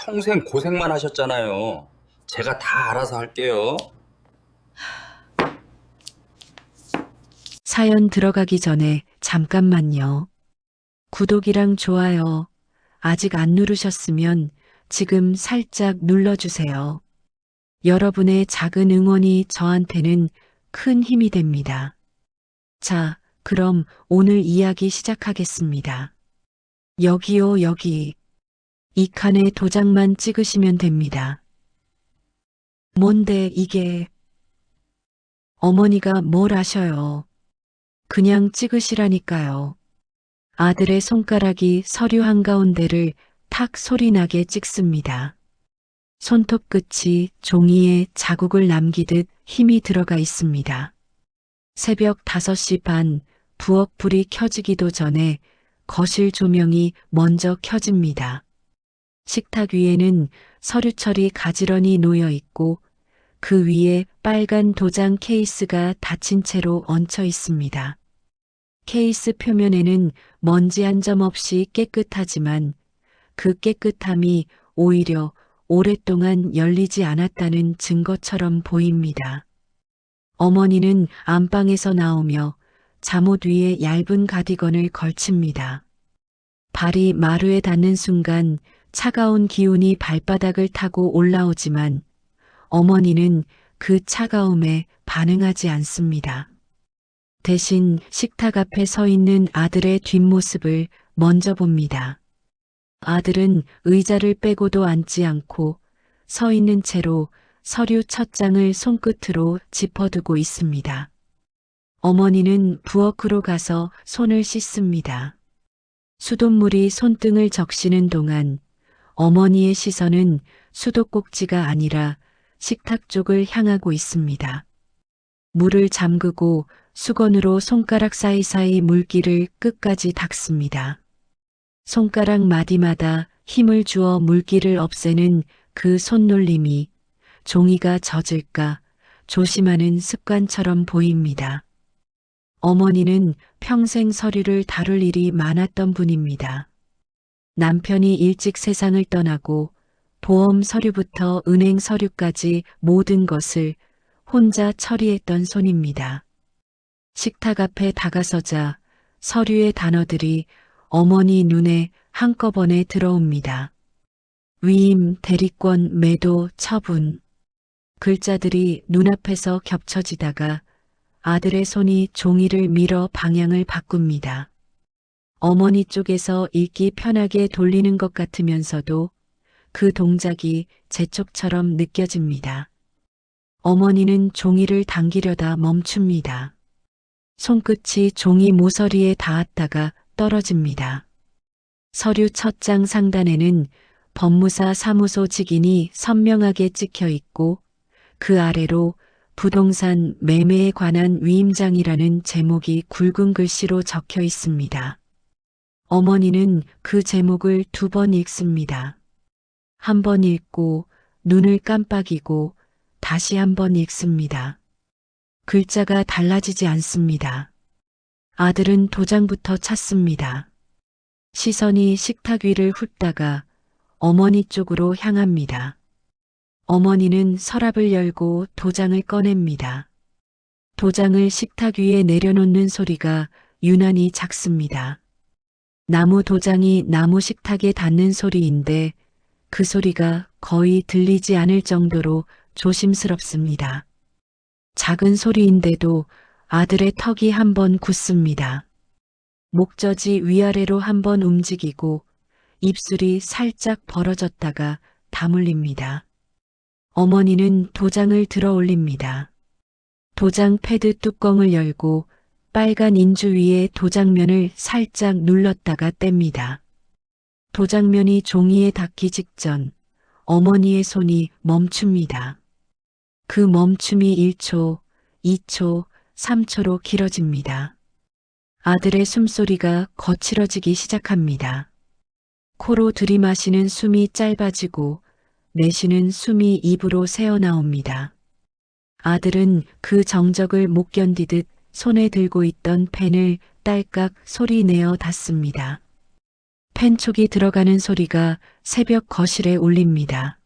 평생 고생만 하셨잖아요. 제가 다 알아서 할게요. 사연 들어가기 전에 잠깐만요. 구독이랑 좋아요 아직 안 누르셨으면 지금 살짝 눌러주세요. 여러분의 작은 응원이 저한테는 큰 힘이 됩니다. 자, 그럼 오늘 이야기 시작하겠습니다. 여기요, 여기. 이 칸에 도장만 찍으시면 됩니다. 뭔데 이게? 어머니가 뭘 아셔요? 그냥 찍으시라니까요. 아들의 손가락이 서류 한가운데를 탁 소리나게 찍습니다. 손톱 끝이 종이에 자국을 남기듯 힘이 들어가 있습니다. 새벽 5시 반, 부엌 불이 켜지기도 전에 거실 조명이 먼저 켜집니다. 식탁 위에는 서류철이 가지런히 놓여 있고 그 위에 빨간 도장 케이스가 닫힌 채로 얹혀 있습니다. 케이스 표면에는 먼지 한 점 없이 깨끗하지만 그 깨끗함이 오히려 오랫동안 열리지 않았다는 증거처럼 보입니다. 어머니는 안방에서 나오며 잠옷 위에 얇은 가디건을 걸칩니다. 발이 마루에 닿는 순간 차가운 기운이 발바닥을 타고 올라오지만 어머니는 그 차가움에 반응하지 않습니다. 대신 식탁 앞에 서 있는 아들의 뒷모습을 먼저 봅니다. 아들은 의자를 빼고도 앉지 않고 서 있는 채로 서류 첫 장을 손끝으로 짚어두고 있습니다. 어머니는 부엌으로 가서 손을 씻습니다. 수돗물이 손등을 적시는 동안 어머니의 시선은 수도꼭지가 아니라 식탁 쪽을 향하고 있습니다. 물을 잠그고 수건으로 손가락 사이사이 물기를 끝까지 닦습니다. 손가락 마디마다 힘을 주어 물기를 없애는 그 손놀림이 종이가 젖을까 조심하는 습관처럼 보입니다. 어머니는 평생 서류를 다룰 일이 많았던 분입니다. 남편이 일찍 세상을 떠나고 보험 서류부터 은행 서류까지 모든 것을 혼자 처리했던 손입니다. 식탁 앞에 다가서자 서류의 단어들이 어머니 눈에 한꺼번에 들어옵니다. 위임, 대리권, 매도, 처분. 글자들이 눈앞에서 겹쳐지다가 아들의 손이 종이를 밀어 방향을 바꿉니다. 어머니 쪽에서 읽기 편하게 돌리는 것 같으면서도 그 동작이 재촉처럼 느껴집니다. 어머니는 종이를 당기려다 멈춥니다. 손끝이 종이 모서리에 닿았다가 떨어집니다. 서류 첫 장 상단에는 법무사 사무소 직인이 선명하게 찍혀 있고 그 아래로 부동산 매매에 관한 위임장이라는 제목이 굵은 글씨로 적혀 있습니다. 어머니는 그 제목을 2번 읽습니다. 한 번 읽고 눈을 깜빡이고 다시 한 번 읽습니다. 글자가 달라지지 않습니다. 아들은 도장부터 찾습니다. 시선이 식탁 위를 훑다가 어머니 쪽으로 향합니다. 어머니는 서랍을 열고 도장을 꺼냅니다. 도장을 식탁 위에 내려놓는 소리가 유난히 작습니다. 나무 도장이 나무 식탁에 닿는 소리인데 그 소리가 거의 들리지 않을 정도로 조심스럽습니다. 작은 소리인데도 아들의 턱이 한 번 굳습니다. 목젖이 위아래로 한 번 움직이고 입술이 살짝 벌어졌다가 다물립니다. 어머니는 도장을 들어 올립니다. 도장 패드 뚜껑을 열고 빨간 인주 위에 도장면을 살짝 눌렀다가 뗍니다. 도장면이 종이에 닿기 직전 어머니의 손이 멈춥니다. 그 멈춤이 1초, 2초, 3초로 길어집니다. 아들의 숨소리가 거칠어지기 시작합니다. 코로 들이마시는 숨이 짧아지고 내쉬는 숨이 입으로 새어나옵니다. 아들은 그 정적을 못 견디듯 손에 들고 있던 펜을 딸깍 소리 내어 닫습니다. 펜촉이 들어가는 소리가 새벽 거실에 울립니다.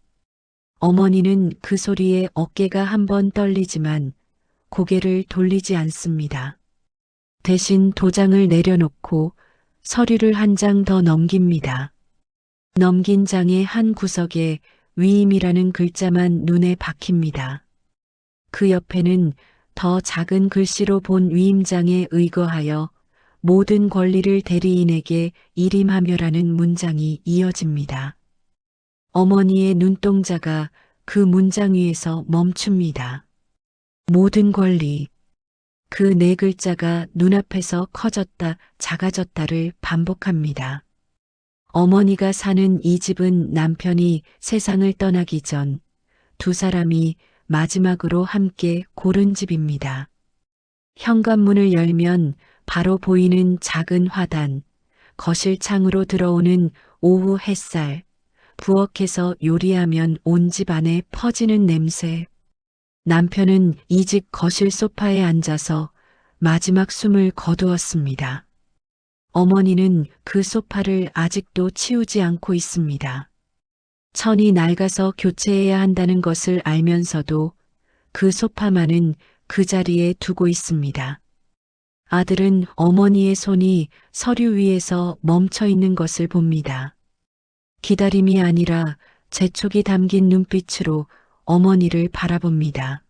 어머니는 그 소리에 어깨가 한번 떨리지만 고개를 돌리지 않습니다. 대신 도장을 내려놓고 서류를 한 장 더 넘깁니다. 넘긴 장의 한 구석에 위임이라는 글자만 눈에 박힙니다. 그 옆에는 더 작은 글씨로 본 위임장에 의거하여 모든 권리를 대리인에게 일임하며라는 문장이 이어집니다. 어머니의 눈동자가 그 문장 위에서 멈춥니다. 모든 권리. 그 네 글자가 눈앞에서 커졌다 작아졌다를 반복합니다. 어머니가 사는 이 집은 남편이 세상을 떠나기 전 두 사람이 마지막으로 함께 고른 집입니다. 현관문을 열면 바로 보이는 작은 화단, 거실 창으로 들어오는 오후 햇살, 부엌에서 요리하면 온 집 안에 퍼지는 냄새. 남편은 이 집 거실 소파에 앉아서 마지막 숨을 거두었습니다. 어머니는 그 소파를 아직도 치우지 않고 있습니다. 천이 낡아서 교체해야 한다는 것을 알면서도 그 소파만은 그 자리에 두고 있습니다. 아들은 어머니의 손이 서류 위에서 멈춰 있는 것을 봅니다. 기다림이 아니라 재촉이 담긴 눈빛으로 어머니를 바라봅니다.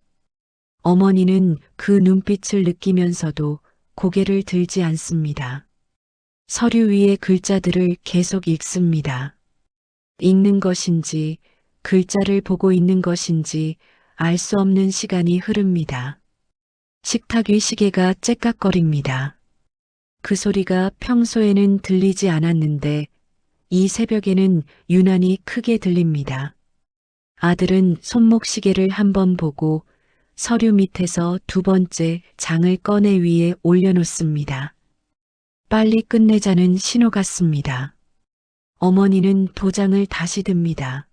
어머니는 그 눈빛을 느끼면서도 고개를 들지 않습니다. 서류 위의 글자들을 계속 읽습니다. 읽는 것인지 글자를 보고 있는 것인지 알 수 없는 시간이 흐릅니다. 식탁 위 시계가 째깍거립니다. 그 소리가 평소에는 들리지 않았는데 이 새벽에는 유난히 크게 들립니다. 아들은 손목시계를 한번 보고 서류 밑에서 두 번째 장을 꺼내 위에 올려놓습니다. 빨리 끝내자는 신호 같습니다. 어머니는 도장을 다시 듭니다.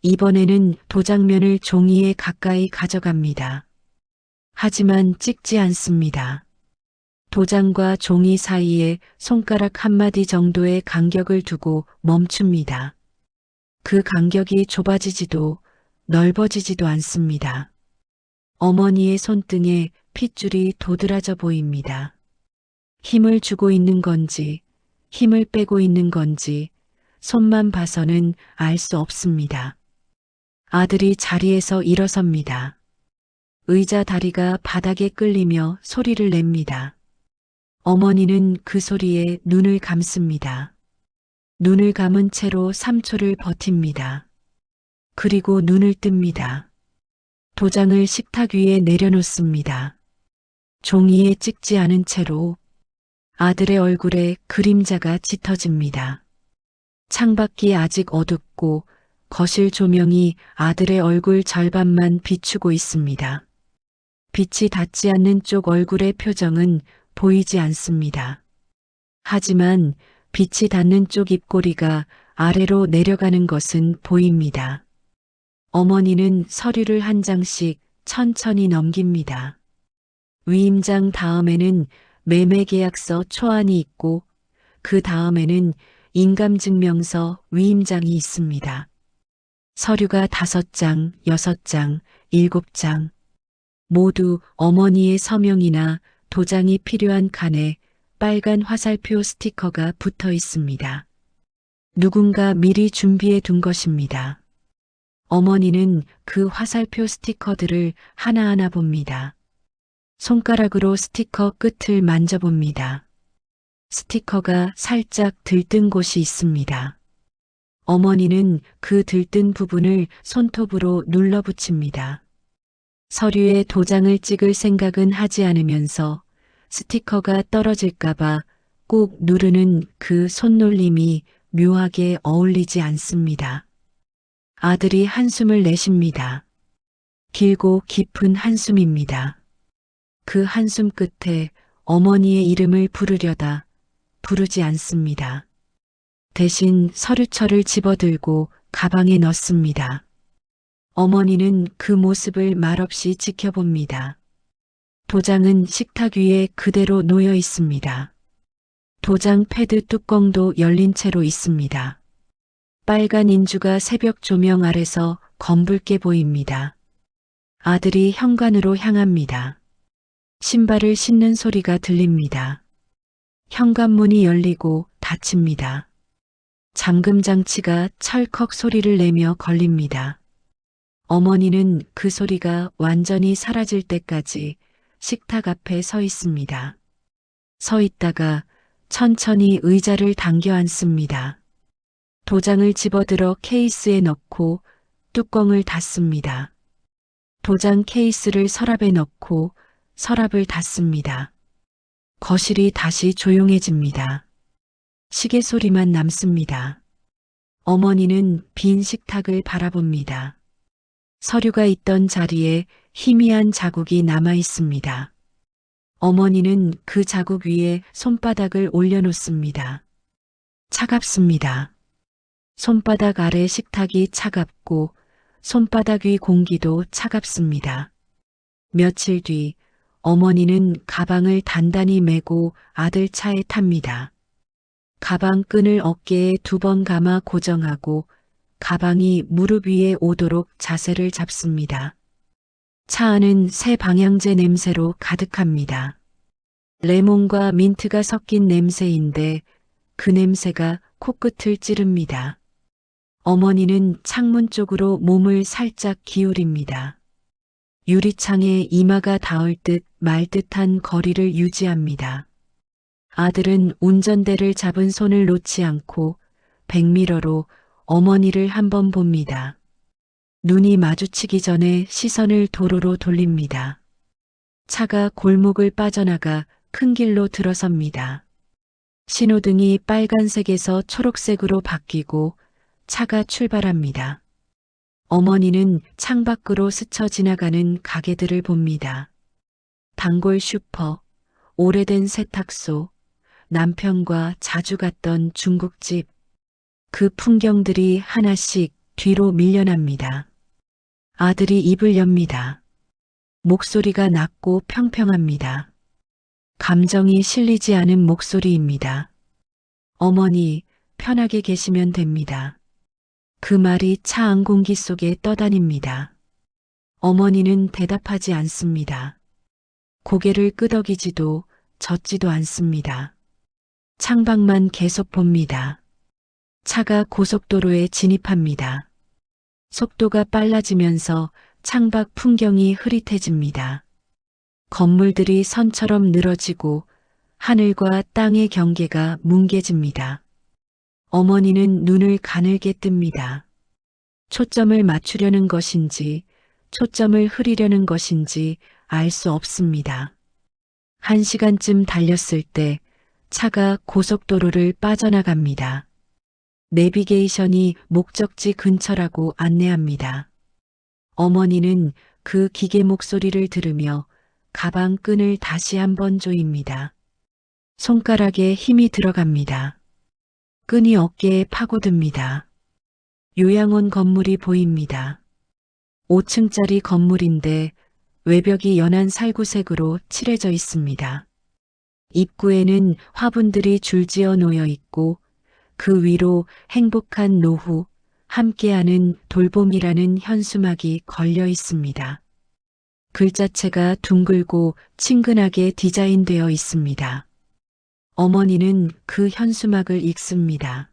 이번에는 도장면을 종이에 가까이 가져갑니다. 하지만 찍지 않습니다. 도장과 종이 사이에 손가락 한마디 정도의 간격을 두고 멈춥니다. 그 간격이 좁아지지도 넓어지지도 않습니다. 어머니의 손등에 핏줄이 도드라져 보입니다. 힘을 주고 있는 건지, 힘을 빼고 있는 건지, 손만 봐서는 알 수 없습니다. 아들이 자리에서 일어섭니다. 의자 다리가 바닥에 끌리며 소리를 냅니다. 어머니는 그 소리에 눈을 감습니다. 눈을 감은 채로 3초를 버팁니다. 그리고 눈을 뜹니다. 도장을 식탁 위에 내려놓습니다. 종이에 찍지 않은 채로 아들의 얼굴에 그림자가 짙어집니다. 창밖이 아직 어둡고 거실 조명이 아들의 얼굴 절반만 비추고 있습니다. 빛이 닿지 않는 쪽 얼굴의 표정은 보이지 않습니다. 하지만 빛이 닿는 쪽 입꼬리가 아래로 내려가는 것은 보입니다. 어머니는 서류를 한 장씩 천천히 넘깁니다. 위임장 다음에는 매매계약서 초안이 있고 그 다음에는 인감증명서 위임장이 있습니다. 서류가 5장, 6장, 7장 모두 어머니의 서명이나 도장이 필요한 칸에 빨간 화살표 스티커가 붙어 있습니다. 누군가 미리 준비해 둔 것입니다. 어머니는 그 화살표 스티커들을 하나하나 봅니다. 손가락으로 스티커 끝을 만져봅니다. 스티커가 살짝 들뜬 곳이 있습니다. 어머니는 그 들뜬 부분을 손톱으로 눌러붙입니다. 서류에 도장을 찍을 생각은 하지 않으면서 스티커가 떨어질까봐 꾹 누르는 그 손놀림이 묘하게 어울리지 않습니다. 아들이 한숨을 내쉽니다. 길고 깊은 한숨입니다. 그 한숨 끝에 어머니의 이름을 부르려다 부르지 않습니다. 대신 서류철을 집어들고 가방에 넣습니다. 어머니는 그 모습을 말없이 지켜봅니다. 도장은 식탁 위에 그대로 놓여 있습니다. 도장 패드 뚜껑도 열린 채로 있습니다. 빨간 인주가 새벽 조명 아래서 검붉게 보입니다. 아들이 현관으로 향합니다. 신발을 신는 소리가 들립니다. 현관문이 열리고 닫힙니다. 잠금 장치가 철컥 소리를 내며 걸립니다. 어머니는 그 소리가 완전히 사라질 때까지 식탁 앞에 서 있습니다. 서 있다가 천천히 의자를 당겨 앉습니다. 도장을 집어들어 케이스에 넣고 뚜껑을 닫습니다. 도장 케이스를 서랍에 넣고 서랍을 닫습니다. 거실이 다시 조용해집니다. 시계 소리만 남습니다. 어머니는 빈 식탁을 바라봅니다. 서류가 있던 자리에 희미한 자국이 남아 있습니다. 어머니는 그 자국 위에 손바닥을 올려놓습니다. 차갑습니다. 손바닥 아래 식탁이 차갑고 손바닥 위 공기도 차갑습니다. 며칠 뒤 어머니는 가방을 단단히 메고 아들 차에 탑니다. 가방 끈을 어깨에 2번 감아 고정하고 가방이 무릎 위에 오도록 자세를 잡습니다. 차 안은 새 방향제 냄새로 가득합니다. 레몬과 민트가 섞인 냄새인데 그 냄새가 코끝을 찌릅니다. 어머니는 창문 쪽으로 몸을 살짝 기울입니다. 유리창에 이마가 닿을 듯 말 듯한 거리를 유지합니다. 아들은 운전대를 잡은 손을 놓지 않고 백미러로 어머니를 한번 봅니다. 눈이 마주치기 전에 시선을 도로로 돌립니다. 차가 골목을 빠져나가 큰 길로 들어섭니다. 신호등이 빨간색에서 초록색으로 바뀌고 차가 출발합니다. 어머니는 창밖으로 스쳐 지나가는 가게들을 봅니다. 단골 슈퍼, 오래된 세탁소, 남편과 자주 갔던 중국집, 그 풍경들이 하나씩 뒤로 밀려납니다. 아들이 입을 엽니다. 목소리가 낮고 평평합니다. 감정이 실리지 않은 목소리입니다. 어머니, 편하게 계시면 됩니다. 그 말이 차 안 공기 속에 떠다닙니다. 어머니는 대답하지 않습니다. 고개를 끄덕이지도 젓지도 않습니다. 창밖만 계속 봅니다. 차가 고속도로에 진입합니다. 속도가 빨라지면서 창밖 풍경이 흐릿해집니다. 건물들이 선처럼 늘어지고 하늘과 땅의 경계가 뭉개집니다. 어머니는 눈을 가늘게 뜹니다. 초점을 맞추려는 것인지 초점을 흐리려는 것인지 알 수 없습니다. 1시간쯤 달렸을 때 차가 고속도로를 빠져나갑니다. 내비게이션이 목적지 근처라고 안내합니다. 어머니는 그 기계 목소리를 들으며 가방 끈을 다시 한번 조입니다. 손가락에 힘이 들어갑니다. 끈이 어깨에 파고듭니다. 요양원 건물이 보입니다. 5층짜리 건물인데 외벽이 연한 살구색으로 칠해져 있습니다. 입구에는 화분들이 줄지어 놓여 있고 그 위로 행복한 노후, 함께하는 돌봄이라는 현수막이 걸려 있습니다. 글자체가 둥글고 친근하게 디자인되어 있습니다. 어머니는 그 현수막을 읽습니다.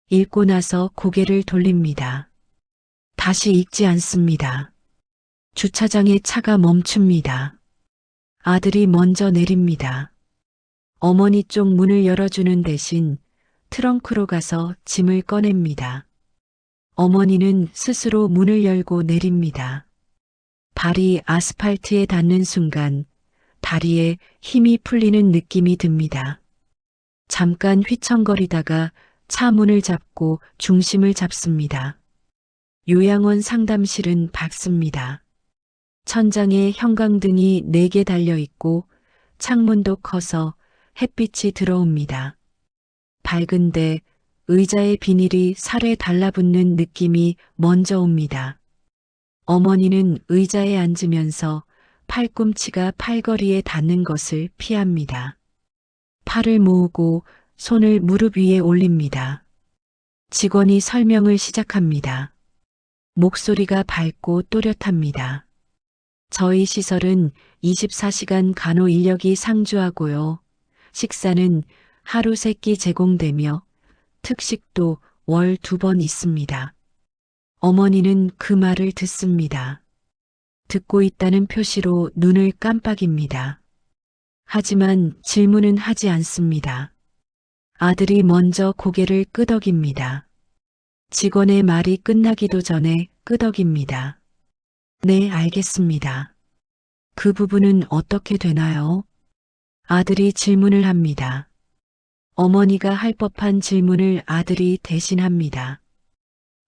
읽고 나서 고개를 돌립니다. 다시 읽지 않습니다. 주차장에 차가 멈춥니다. 아들이 먼저 내립니다. 어머니 쪽 문을 열어주는 대신 트렁크로 가서 짐을 꺼냅니다. 어머니는 스스로 문을 열고 내립니다. 발이 아스팔트에 닿는 순간 다리에 힘이 풀리는 느낌이 듭니다. 잠깐 휘청거리다가 차 문을 잡고 중심을 잡습니다. 요양원 상담실은 밝습니다. 천장에 형광등이 4개 달려 있고 창문도 커서 햇빛이 들어옵니다. 밝은데 의자의 비닐이 살에 달라붙는 느낌이 먼저 옵니다. 어머니는 의자에 앉으면서 팔꿈치가 팔걸이에 닿는 것을 피합니다. 팔을 모으고 손을 무릎 위에 올립니다. 직원이 설명을 시작합니다. 목소리가 밝고 또렷합니다. 저희 시설은 24시간 간호 인력이 상주하고요. 식사는 하루 3끼 제공되며 특식도 월 2번 있습니다. 어머니는 그 말을 듣습니다. 듣고 있다는 표시로 눈을 깜빡입니다. 하지만 질문은 하지 않습니다. 아들이 먼저 고개를 끄덕입니다. 직원의 말이 끝나기도 전에 끄덕입니다. 네, 알겠습니다. 그 부분은 어떻게 되나요? 아들이 질문을 합니다. 어머니가 할 법한 질문을 아들이 대신합니다.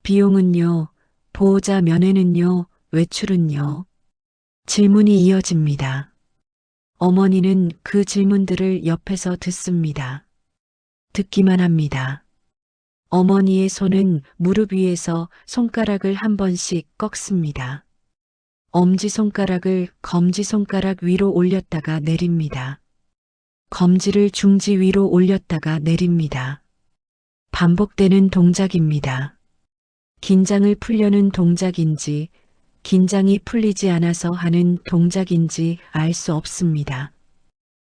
비용은요, 보호자 면회는요, 외출은요. 질문이 이어집니다. 어머니는 그 질문들을 옆에서 듣습니다. 듣기만 합니다. 어머니의 손은 무릎 위에서 손가락을 한 번씩 꺾습니다. 엄지손가락을 검지손가락 위로 올렸다가 내립니다. 검지를 중지 위로 올렸다가 내립니다. 반복되는 동작입니다. 긴장을 풀려는 동작인지 긴장이 풀리지 않아서 하는 동작인지 알 수 없습니다.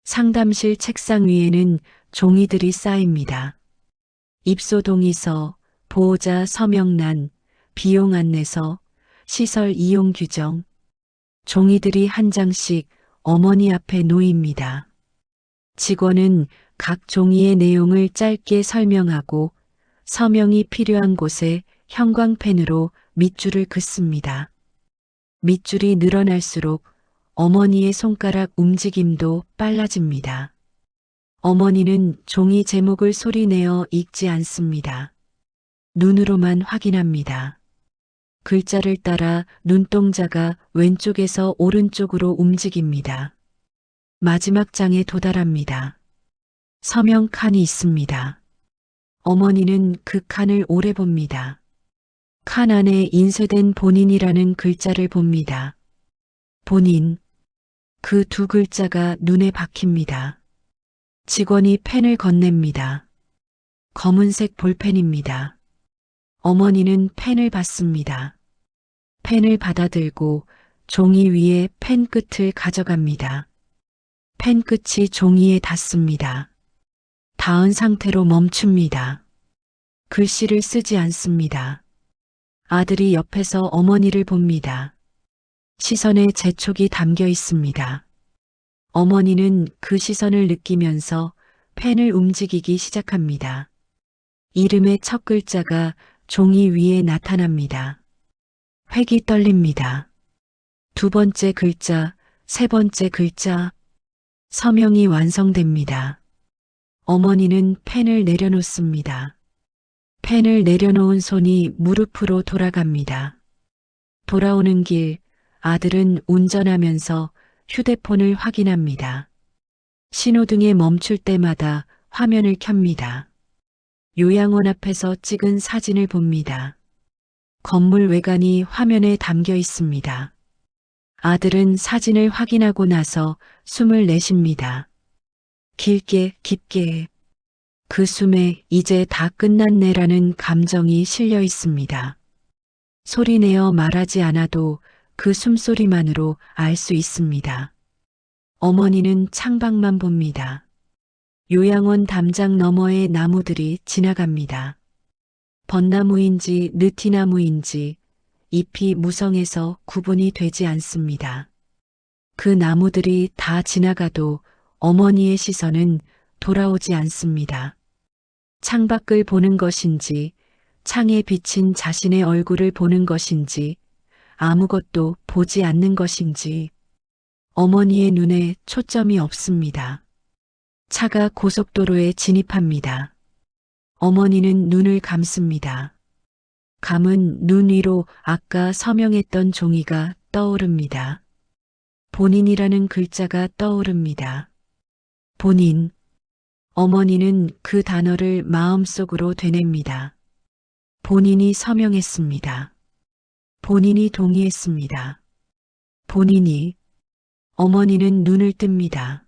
상담실 책상 위에는 종이들이 쌓입니다. 입소 동의서, 보호자 서명란, 비용 안내서, 시설 이용 규정. 종이들이 한 장씩 어머니 앞에 놓입니다. 직원은 각 종이의 내용을 짧게 설명하고 서명이 필요한 곳에 형광펜으로 밑줄을 긋습니다. 밑줄이 늘어날수록 어머니의 손가락 움직임도 빨라집니다. 어머니는 종이 제목을 소리내어 읽지 않습니다. 눈으로만 확인합니다. 글자를 따라 눈동자가 왼쪽에서 오른쪽으로 움직입니다. 마지막 장에 도달합니다. 서명 칸이 있습니다. 어머니는 그 칸을 오래 봅니다. 칸 안에 인쇄된 본인이라는 글자를 봅니다. 본인. 그 두 글자가 눈에 박힙니다. 직원이 펜을 건넵니다. 검은색 볼펜입니다. 어머니는 펜을 받습니다. 펜을 받아들고 종이 위에 펜 끝을 가져갑니다. 펜 끝이 종이에 닿습니다. 닿은 상태로 멈춥니다. 글씨를 쓰지 않습니다. 아들이 옆에서 어머니를 봅니다. 시선에 재촉이 담겨 있습니다. 어머니는 그 시선을 느끼면서 펜을 움직이기 시작합니다. 이름의 첫 글자가 종이 위에 나타납니다. 획이 떨립니다. 두 번째 글자, 세 번째 글자, 서명이 완성됩니다. 어머니는 펜을 내려놓습니다. 펜을 내려놓은 손이 무릎으로 돌아갑니다. 돌아오는 길, 아들은 운전하면서 휴대폰을 확인합니다. 신호등에 멈출 때마다 화면을 켭니다. 요양원 앞에서 찍은 사진을 봅니다. 건물 외관이 화면에 담겨 있습니다. 아들은 사진을 확인하고 나서 숨을 내쉽니다. 길게, 깊게. 그 숨에 이제 다 끝났네라는 감정이 실려 있습니다. 소리내어 말하지 않아도 그 숨소리만으로 알 수 있습니다. 어머니는 창밖만 봅니다. 요양원 담장 너머의 나무들이 지나갑니다. 벚나무인지 느티나무인지 잎이 무성해서 구분이 되지 않습니다. 그 나무들이 다 지나가도 어머니의 시선은 돌아오지 않습니다. 창밖을 보는 것인지 창에 비친 자신의 얼굴을 보는 것인지 아무것도 보지 않는 것인지 어머니의 눈에 초점이 없습니다. 차가 고속도로에 진입합니다. 어머니는 눈을 감습니다. 감은 눈 위로 아까 서명했던 종이가 떠오릅니다. 본인이라는 글자가 떠오릅니다. 본인. 어머니는 그 단어를 마음속으로 되냅니다. 본인이 서명했습니다. 본인이 동의했습니다. 본인이. 어머니는 눈을 뜹니다.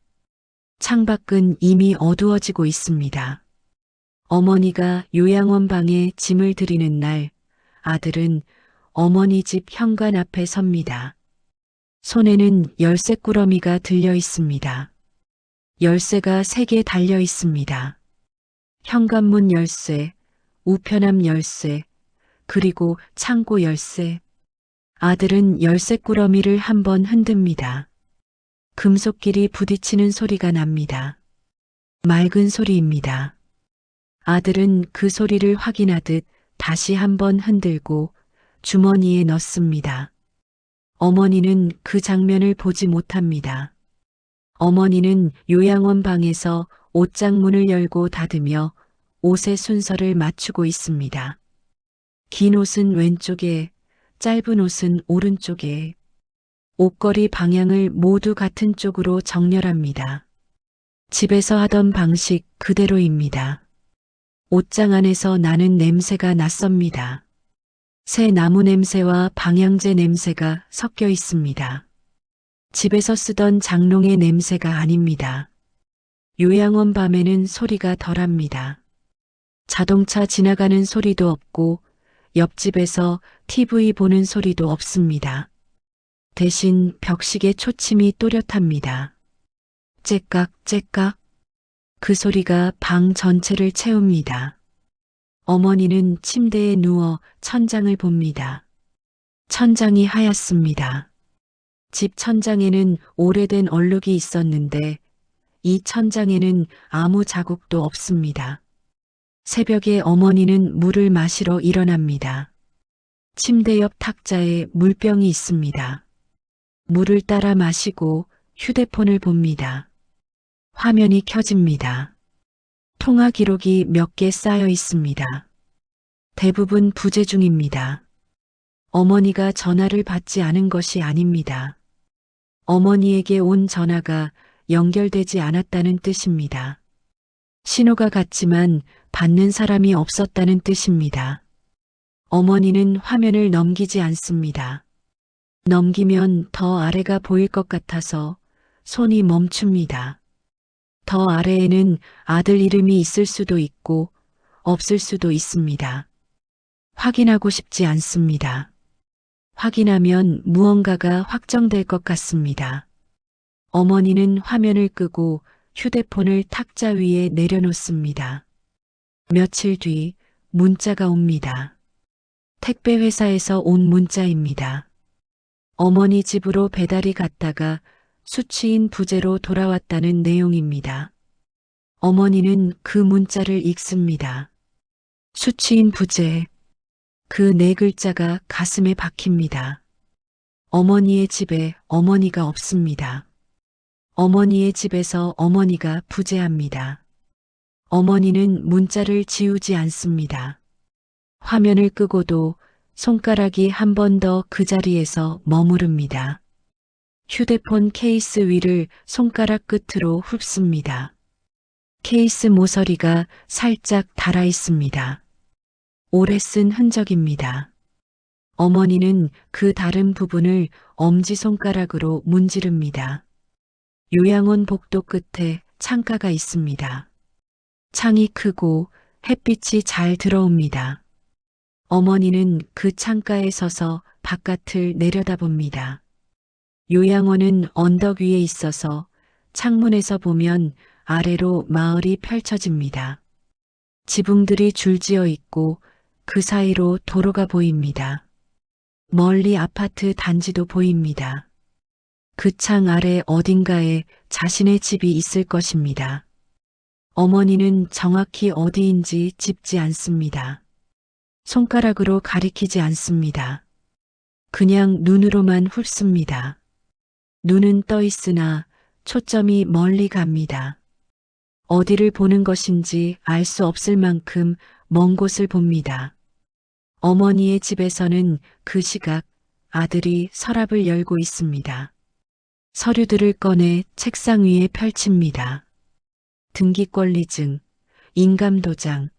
창밖은 이미 어두워지고 있습니다. 어머니가 요양원 방에 짐을 들이는 날, 아들은 어머니 집 현관 앞에 섭니다. 손에는 열쇠 꾸러미가 들려 있습니다. 열쇠가 3개 달려 있습니다. 현관문 열쇠, 우편함 열쇠, 그리고 창고 열쇠. 아들은 열쇠 꾸러미를 한번 흔듭니다. 금속끼리 부딪히는 소리가 납니다. 맑은 소리입니다. 아들은 그 소리를 확인하듯 다시 한번 흔들고 주머니에 넣습니다. 어머니는 그 장면을 보지 못합니다. 어머니는 요양원 방에서 옷장 문을 열고 닫으며 옷의 순서를 맞추고 있습니다. 긴 옷은 왼쪽에, 짧은 옷은 오른쪽에. 옷걸이 방향을 모두 같은 쪽으로 정렬합니다. 집에서 하던 방식 그대로입니다. 옷장 안에서 나는 냄새가 낯섭니다. 새 나무 냄새와 방향제 냄새가 섞여 있습니다. 집에서 쓰던 장롱의 냄새가 아닙니다. 요양원 밤에는 소리가 덜합니다. 자동차 지나가는 소리도 없고 옆집에서 TV 보는 소리도 없습니다. 대신 벽식의 초침이 또렷합니다. 째깍째깍. 그 소리가 방 전체를 채웁니다. 어머니는 침대에 누워 천장을 봅니다. 천장이 하얗습니다. 집 천장에는 오래된 얼룩이 있었는데 이 천장에는 아무 자국도 없습니다. 새벽에 어머니는 물을 마시러 일어납니다. 침대 옆 탁자에 물병이 있습니다. 물을 따라 마시고 휴대폰을 봅니다. 화면이 켜집니다. 통화 기록이 몇 개 쌓여 있습니다. 대부분 부재 중입니다. 어머니가 전화를 받지 않은 것이 아닙니다. 어머니에게 온 전화가 연결되지 않았다는 뜻입니다. 신호가 갔지만 받는 사람이 없었다는 뜻입니다. 어머니는 화면을 넘기지 않습니다. 넘기면 더 아래가 보일 것 같아서 손이 멈춥니다. 더 아래에는 아들 이름이 있을 수도 있고 없을 수도 있습니다. 확인하고 싶지 않습니다. 확인하면 무언가가 확정될 것 같습니다. 어머니는 화면을 끄고 휴대폰을 탁자 위에 내려놓습니다. 며칠 뒤 문자가 옵니다. 택배 회사에서 온 문자입니다. 어머니 집으로 배달이 갔다가 수취인 부재로 돌아왔다는 내용입니다. 어머니는 그 문자를 읽습니다. 수취인 부재. 그 4글자가 가슴에 박힙니다. 어머니의 집에 어머니가 없습니다. 어머니의 집에서 어머니가 부재합니다. 어머니는 문자를 지우지 않습니다. 화면을 끄고도 손가락이 한 번 더 그 자리에서 머무릅니다. 휴대폰 케이스 위를 손가락 끝으로 훑습니다. 케이스 모서리가 살짝 닳아 있습니다. 오래 쓴 흔적입니다. 어머니는 그 다른 부분을 엄지손가락으로 문지릅니다. 요양원 복도 끝에 창가가 있습니다. 창이 크고 햇빛이 잘 들어옵니다. 어머니는 그 창가에 서서 바깥을 내려다봅니다. 요양원은 언덕 위에 있어서 창문에서 보면 아래로 마을이 펼쳐집니다. 지붕들이 줄지어 있고 그 사이로 도로가 보입니다. 멀리 아파트 단지도 보입니다. 그 창 아래 어딘가에 자신의 집이 있을 것입니다. 어머니는 정확히 어디인지 짚지 않습니다. 손가락으로 가리키지 않습니다. 그냥 눈으로만 훑습니다. 눈은 떠 있으나 초점이 멀리 갑니다. 어디를 보는 것인지 알 수 없을 만큼 먼 곳을 봅니다. 어머니의 집에서는 그 시각 아들이 서랍을 열고 있습니다. 서류들을 꺼내 책상 위에 펼칩니다. 등기권리증, 인감도장,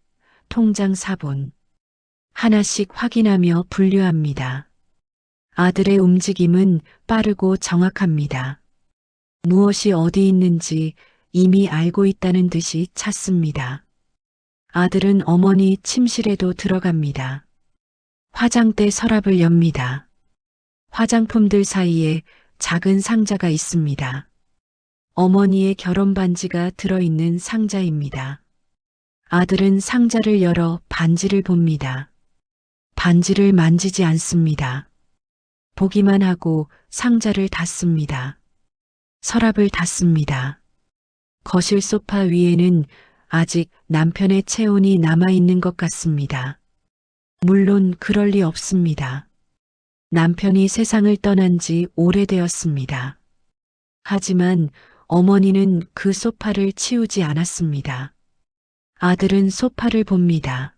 통장 사본. 하나씩 확인하며 분류합니다. 아들의 움직임은 빠르고 정확합니다. 무엇이 어디 있는지 이미 알고 있다는 듯이 찾습니다. 아들은 어머니 침실에도 들어갑니다. 화장대 서랍을 엽니다. 화장품들 사이에 작은 상자가 있습니다. 어머니의 결혼 반지가 들어있는 상자입니다. 아들은 상자를 열어 반지를 봅니다. 반지를 만지지 않습니다. 보기만 하고 상자를 닫습니다. 서랍을 닫습니다. 거실 소파 위에는 아직 남편의 체온이 남아있는 것 같습니다. 물론 그럴 리 없습니다. 남편이 세상을 떠난 지 오래되었습니다. 하지만 어머니는 그 소파를 치우지 않았습니다. 아들은 소파를 봅니다.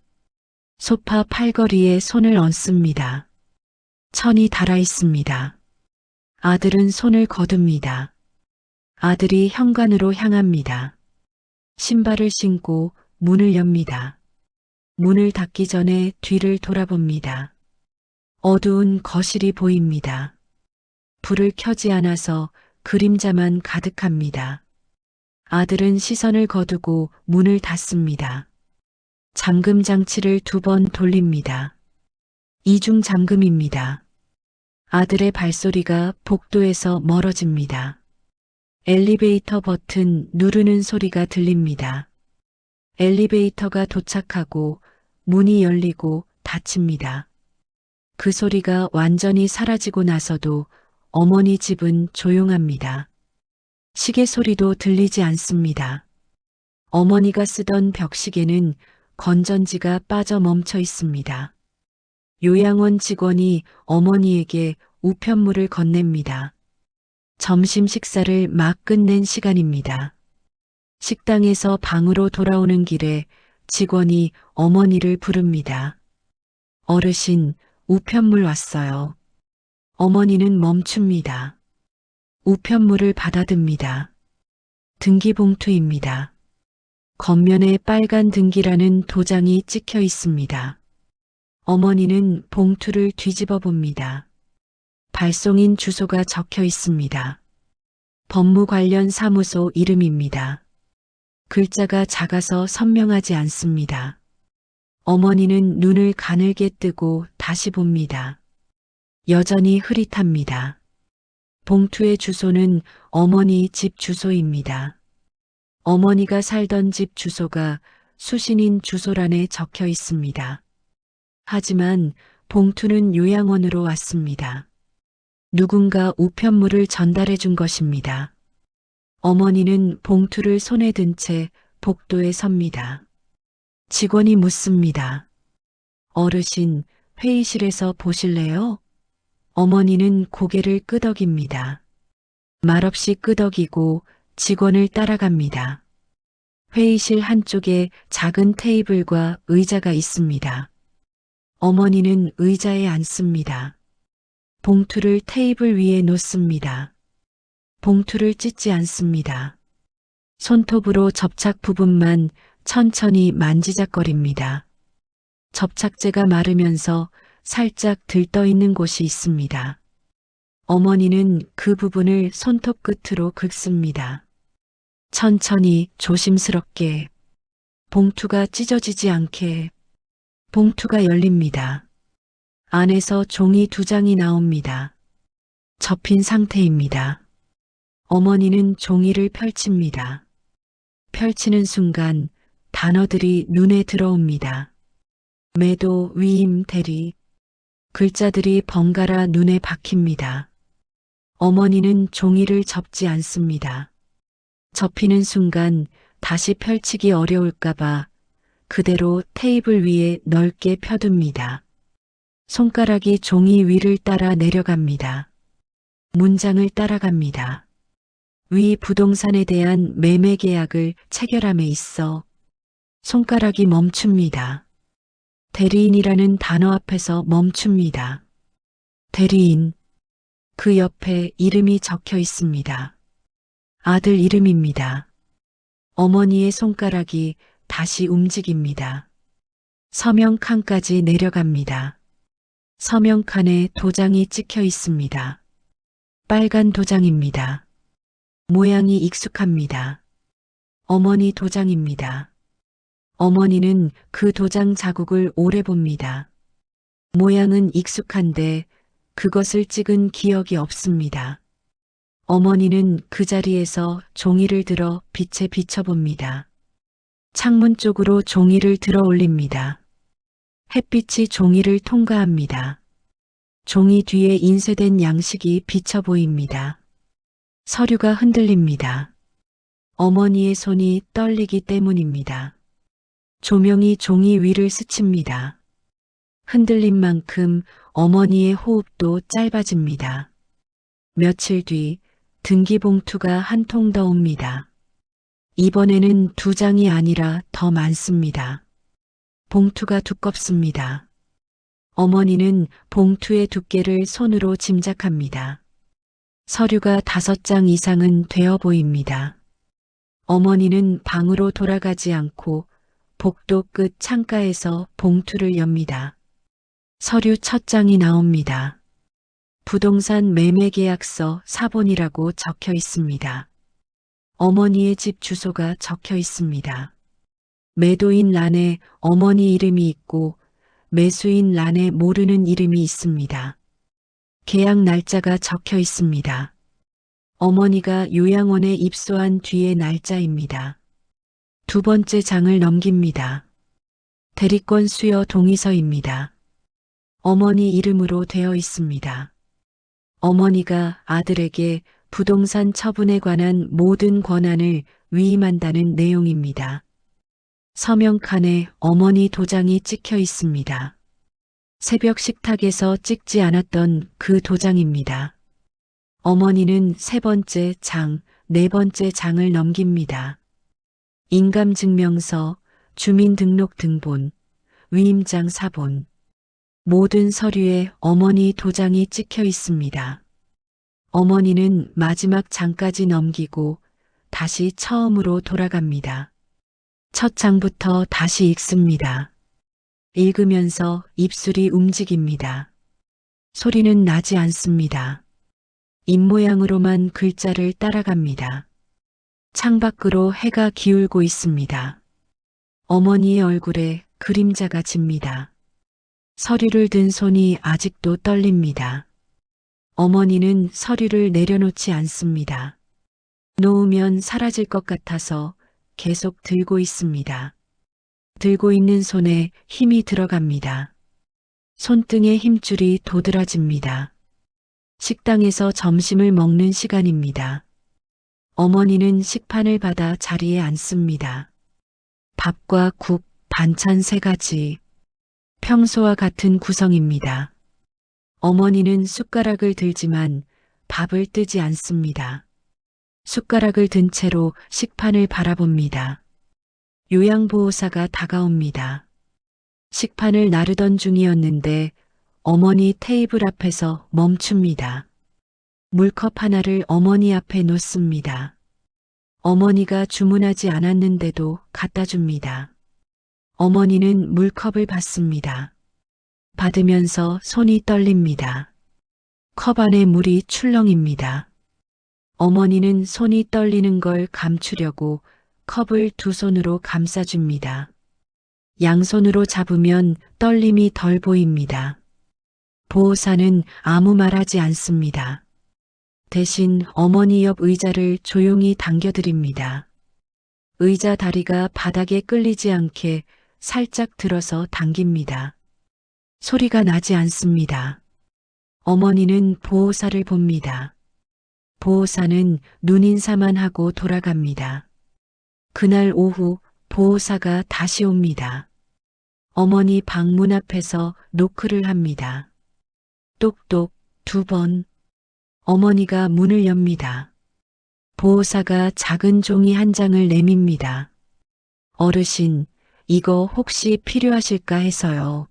소파 팔걸이에 손을 얹습니다. 천이 달아 있습니다. 아들은 손을 거둡니다. 아들이 현관으로 향합니다. 신발을 신고 문을 엽니다. 문을 닫기 전에 뒤를 돌아봅니다. 어두운 거실이 보입니다. 불을 켜지 않아서 그림자만 가득합니다. 아들은 시선을 거두고 문을 닫습니다. 잠금 장치를 2번 돌립니다. 이중 잠금입니다. 아들의 발소리가 복도에서 멀어집니다. 엘리베이터 버튼 누르는 소리가 들립니다. 엘리베이터가 도착하고 문이 열리고 닫힙니다. 그 소리가 완전히 사라지고 나서도 어머니 집은 조용합니다. 시계 소리도 들리지 않습니다. 어머니가 쓰던 벽시계는 건전지가 빠져 멈춰 있습니다. 요양원 직원이 어머니에게 우편물을 건넵니다. 점심 식사를 막 끝낸 시간입니다. 식당에서 방으로 돌아오는 길에 직원이 어머니를 부릅니다. 어르신, 우편물 왔어요. 어머니는 멈춥니다. 우편물을 받아듭니다. 등기봉투입니다. 겉면에 빨간 등기라는 도장이 찍혀 있습니다. 어머니는 봉투를 뒤집어 봅니다. 발송인 주소가 적혀 있습니다. 법무 관련 사무소 이름입니다. 글자가 작아서 선명하지 않습니다. 어머니는 눈을 가늘게 뜨고 다시 봅니다. 여전히 흐릿합니다. 봉투의 주소는 어머니 집 주소입니다. 어머니가 살던 집 주소가 수신인 주소란에 적혀 있습니다. 하지만 봉투는 요양원으로 왔습니다. 누군가 우편물을 전달해 준 것입니다. 어머니는 봉투를 손에 든 채 복도에 섭니다. 직원이 묻습니다. 어르신, 회의실에서 보실래요? 어머니는 고개를 끄덕입니다. 말없이 끄덕이고 직원을 따라갑니다. 회의실 한쪽에 작은 테이블과 의자가 있습니다. 어머니는 의자에 앉습니다. 봉투를 테이블 위에 놓습니다. 봉투를 찢지 않습니다. 손톱으로 접착 부분만 천천히 만지작거립니다. 접착제가 마르면서 살짝 들떠있는 곳이 있습니다. 어머니는 그 부분을 손톱 끝으로 긁습니다. 천천히 조심스럽게 봉투가 찢어지지 않게 봉투가 열립니다. 안에서 종이 2장이 나옵니다. 접힌 상태입니다. 어머니는 종이를 펼칩니다. 펼치는 순간 단어들이 눈에 들어옵니다. 매도, 위임, 대리. 글자들이 번갈아 눈에 박힙니다. 어머니는 종이를 접지 않습니다. 접히는 순간 다시 펼치기 어려울까봐 그대로 테이블 위에 넓게 펴둡니다. 손가락이 종이 위를 따라 내려갑니다. 문장을 따라갑니다. 위 부동산에 대한 매매 계약을 체결함에 있어 손가락이 멈춥니다. 대리인이라는 단어 앞에서 멈춥니다. 대리인. 그 옆에 이름이 적혀 있습니다. 아들 이름입니다. 어머니의 손가락이 다시 움직입니다. 서명 칸까지 내려갑니다. 서명 칸에 도장이 찍혀 있습니다. 빨간 도장입니다. 모양이 익숙합니다. 어머니 도장입니다. 어머니는 그 도장 자국을 오래 봅니다. 모양은 익숙한데 그것을 찍은 기억이 없습니다. 어머니는 그 자리에서 종이를 들어 빛에 비춰봅니다. 창문 쪽으로 종이를 들어 올립니다. 햇빛이 종이를 통과합니다. 종이 뒤에 인쇄된 양식이 비쳐 보입니다. 서류가 흔들립니다. 어머니의 손이 떨리기 때문입니다. 조명이 종이 위를 스칩니다. 흔들린 만큼 어머니의 호흡도 짧아집니다. 며칠 뒤 등기봉투가 한 통 더 옵니다. 이번에는 2장이 아니라 더 많습니다. 봉투가 두껍습니다. 어머니는 봉투의 두께를 손으로 짐작합니다. 서류가 5장 이상은 되어 보입니다. 어머니는 방으로 돌아가지 않고 복도 끝 창가에서 봉투를 엽니다. 서류 첫 장이 나옵니다. 부동산 매매계약서 사본이라고 적혀 있습니다. 어머니의 집 주소가 적혀 있습니다. 매도인 란에 어머니 이름이 있고 매수인 란에 모르는 이름이 있습니다. 계약 날짜가 적혀 있습니다. 어머니가 요양원에 입소한 뒤의 날짜입니다. 2번째 장을 넘깁니다. 대리권 수여 동의서입니다. 어머니 이름으로 되어 있습니다. 어머니가 아들에게 부동산 처분에 관한 모든 권한을 위임한다는 내용입니다. 서명칸에 어머니 도장이 찍혀 있습니다. 새벽 식탁에서 찍지 않았던 그 도장입니다. 어머니는 3번째 장, 4번째 장을 넘깁니다. 인감증명서, 주민등록등본, 위임장 사본. 모든 서류에 어머니 도장이 찍혀 있습니다. 어머니는 마지막 장까지 넘기고 다시 처음으로 돌아갑니다. 첫 장부터 다시 읽습니다. 읽으면서 입술이 움직입니다. 소리는 나지 않습니다. 입모양으로만 글자를 따라갑니다. 창밖으로 해가 기울고 있습니다. 어머니의 얼굴에 그림자가 집니다. 서류를 든 손이 아직도 떨립니다. 어머니는 서류를 내려놓지 않습니다. 놓으면 사라질 것 같아서 계속 들고 있습니다. 들고 있는 손에 힘이 들어갑니다. 손등의 힘줄이 도드라집니다. 식당에서 점심을 먹는 시간입니다. 어머니는 식판을 받아 자리에 앉습니다. 밥과 국, 반찬 3가지. 평소와 같은 구성입니다. 어머니는 숟가락을 들지만 밥을 뜨지 않습니다. 숟가락을 든 채로 식판을 바라봅니다. 요양보호사가 다가옵니다. 식판을 나르던 중이었는데 어머니 테이블 앞에서 멈춥니다. 물컵 하나를 어머니 앞에 놓습니다. 어머니가 주문하지 않았는데도 갖다 줍니다. 어머니는 물컵을 받습니다. 받으면서 손이 떨립니다. 컵 안에 물이 출렁입니다. 어머니는 손이 떨리는 걸 감추려고 컵을 2손으로 감싸줍니다. 양손으로 잡으면 떨림이 덜 보입니다. 보호사는 아무 말하지 않습니다. 대신 어머니 옆 의자를 조용히 당겨드립니다. 의자 다리가 바닥에 끌리지 않게 살짝 들어서 당깁니다. 소리가 나지 않습니다. 어머니는 보호사를 봅니다. 보호사는 눈인사만 하고 돌아갑니다. 그날 오후 보호사가 다시 옵니다. 어머니 방문 앞에서 노크를 합니다. 똑똑 2번. 어머니가 문을 엽니다. 보호사가 작은 종이 한 장을 내밉니다. 어르신, 이거 혹시 필요하실까 해서요.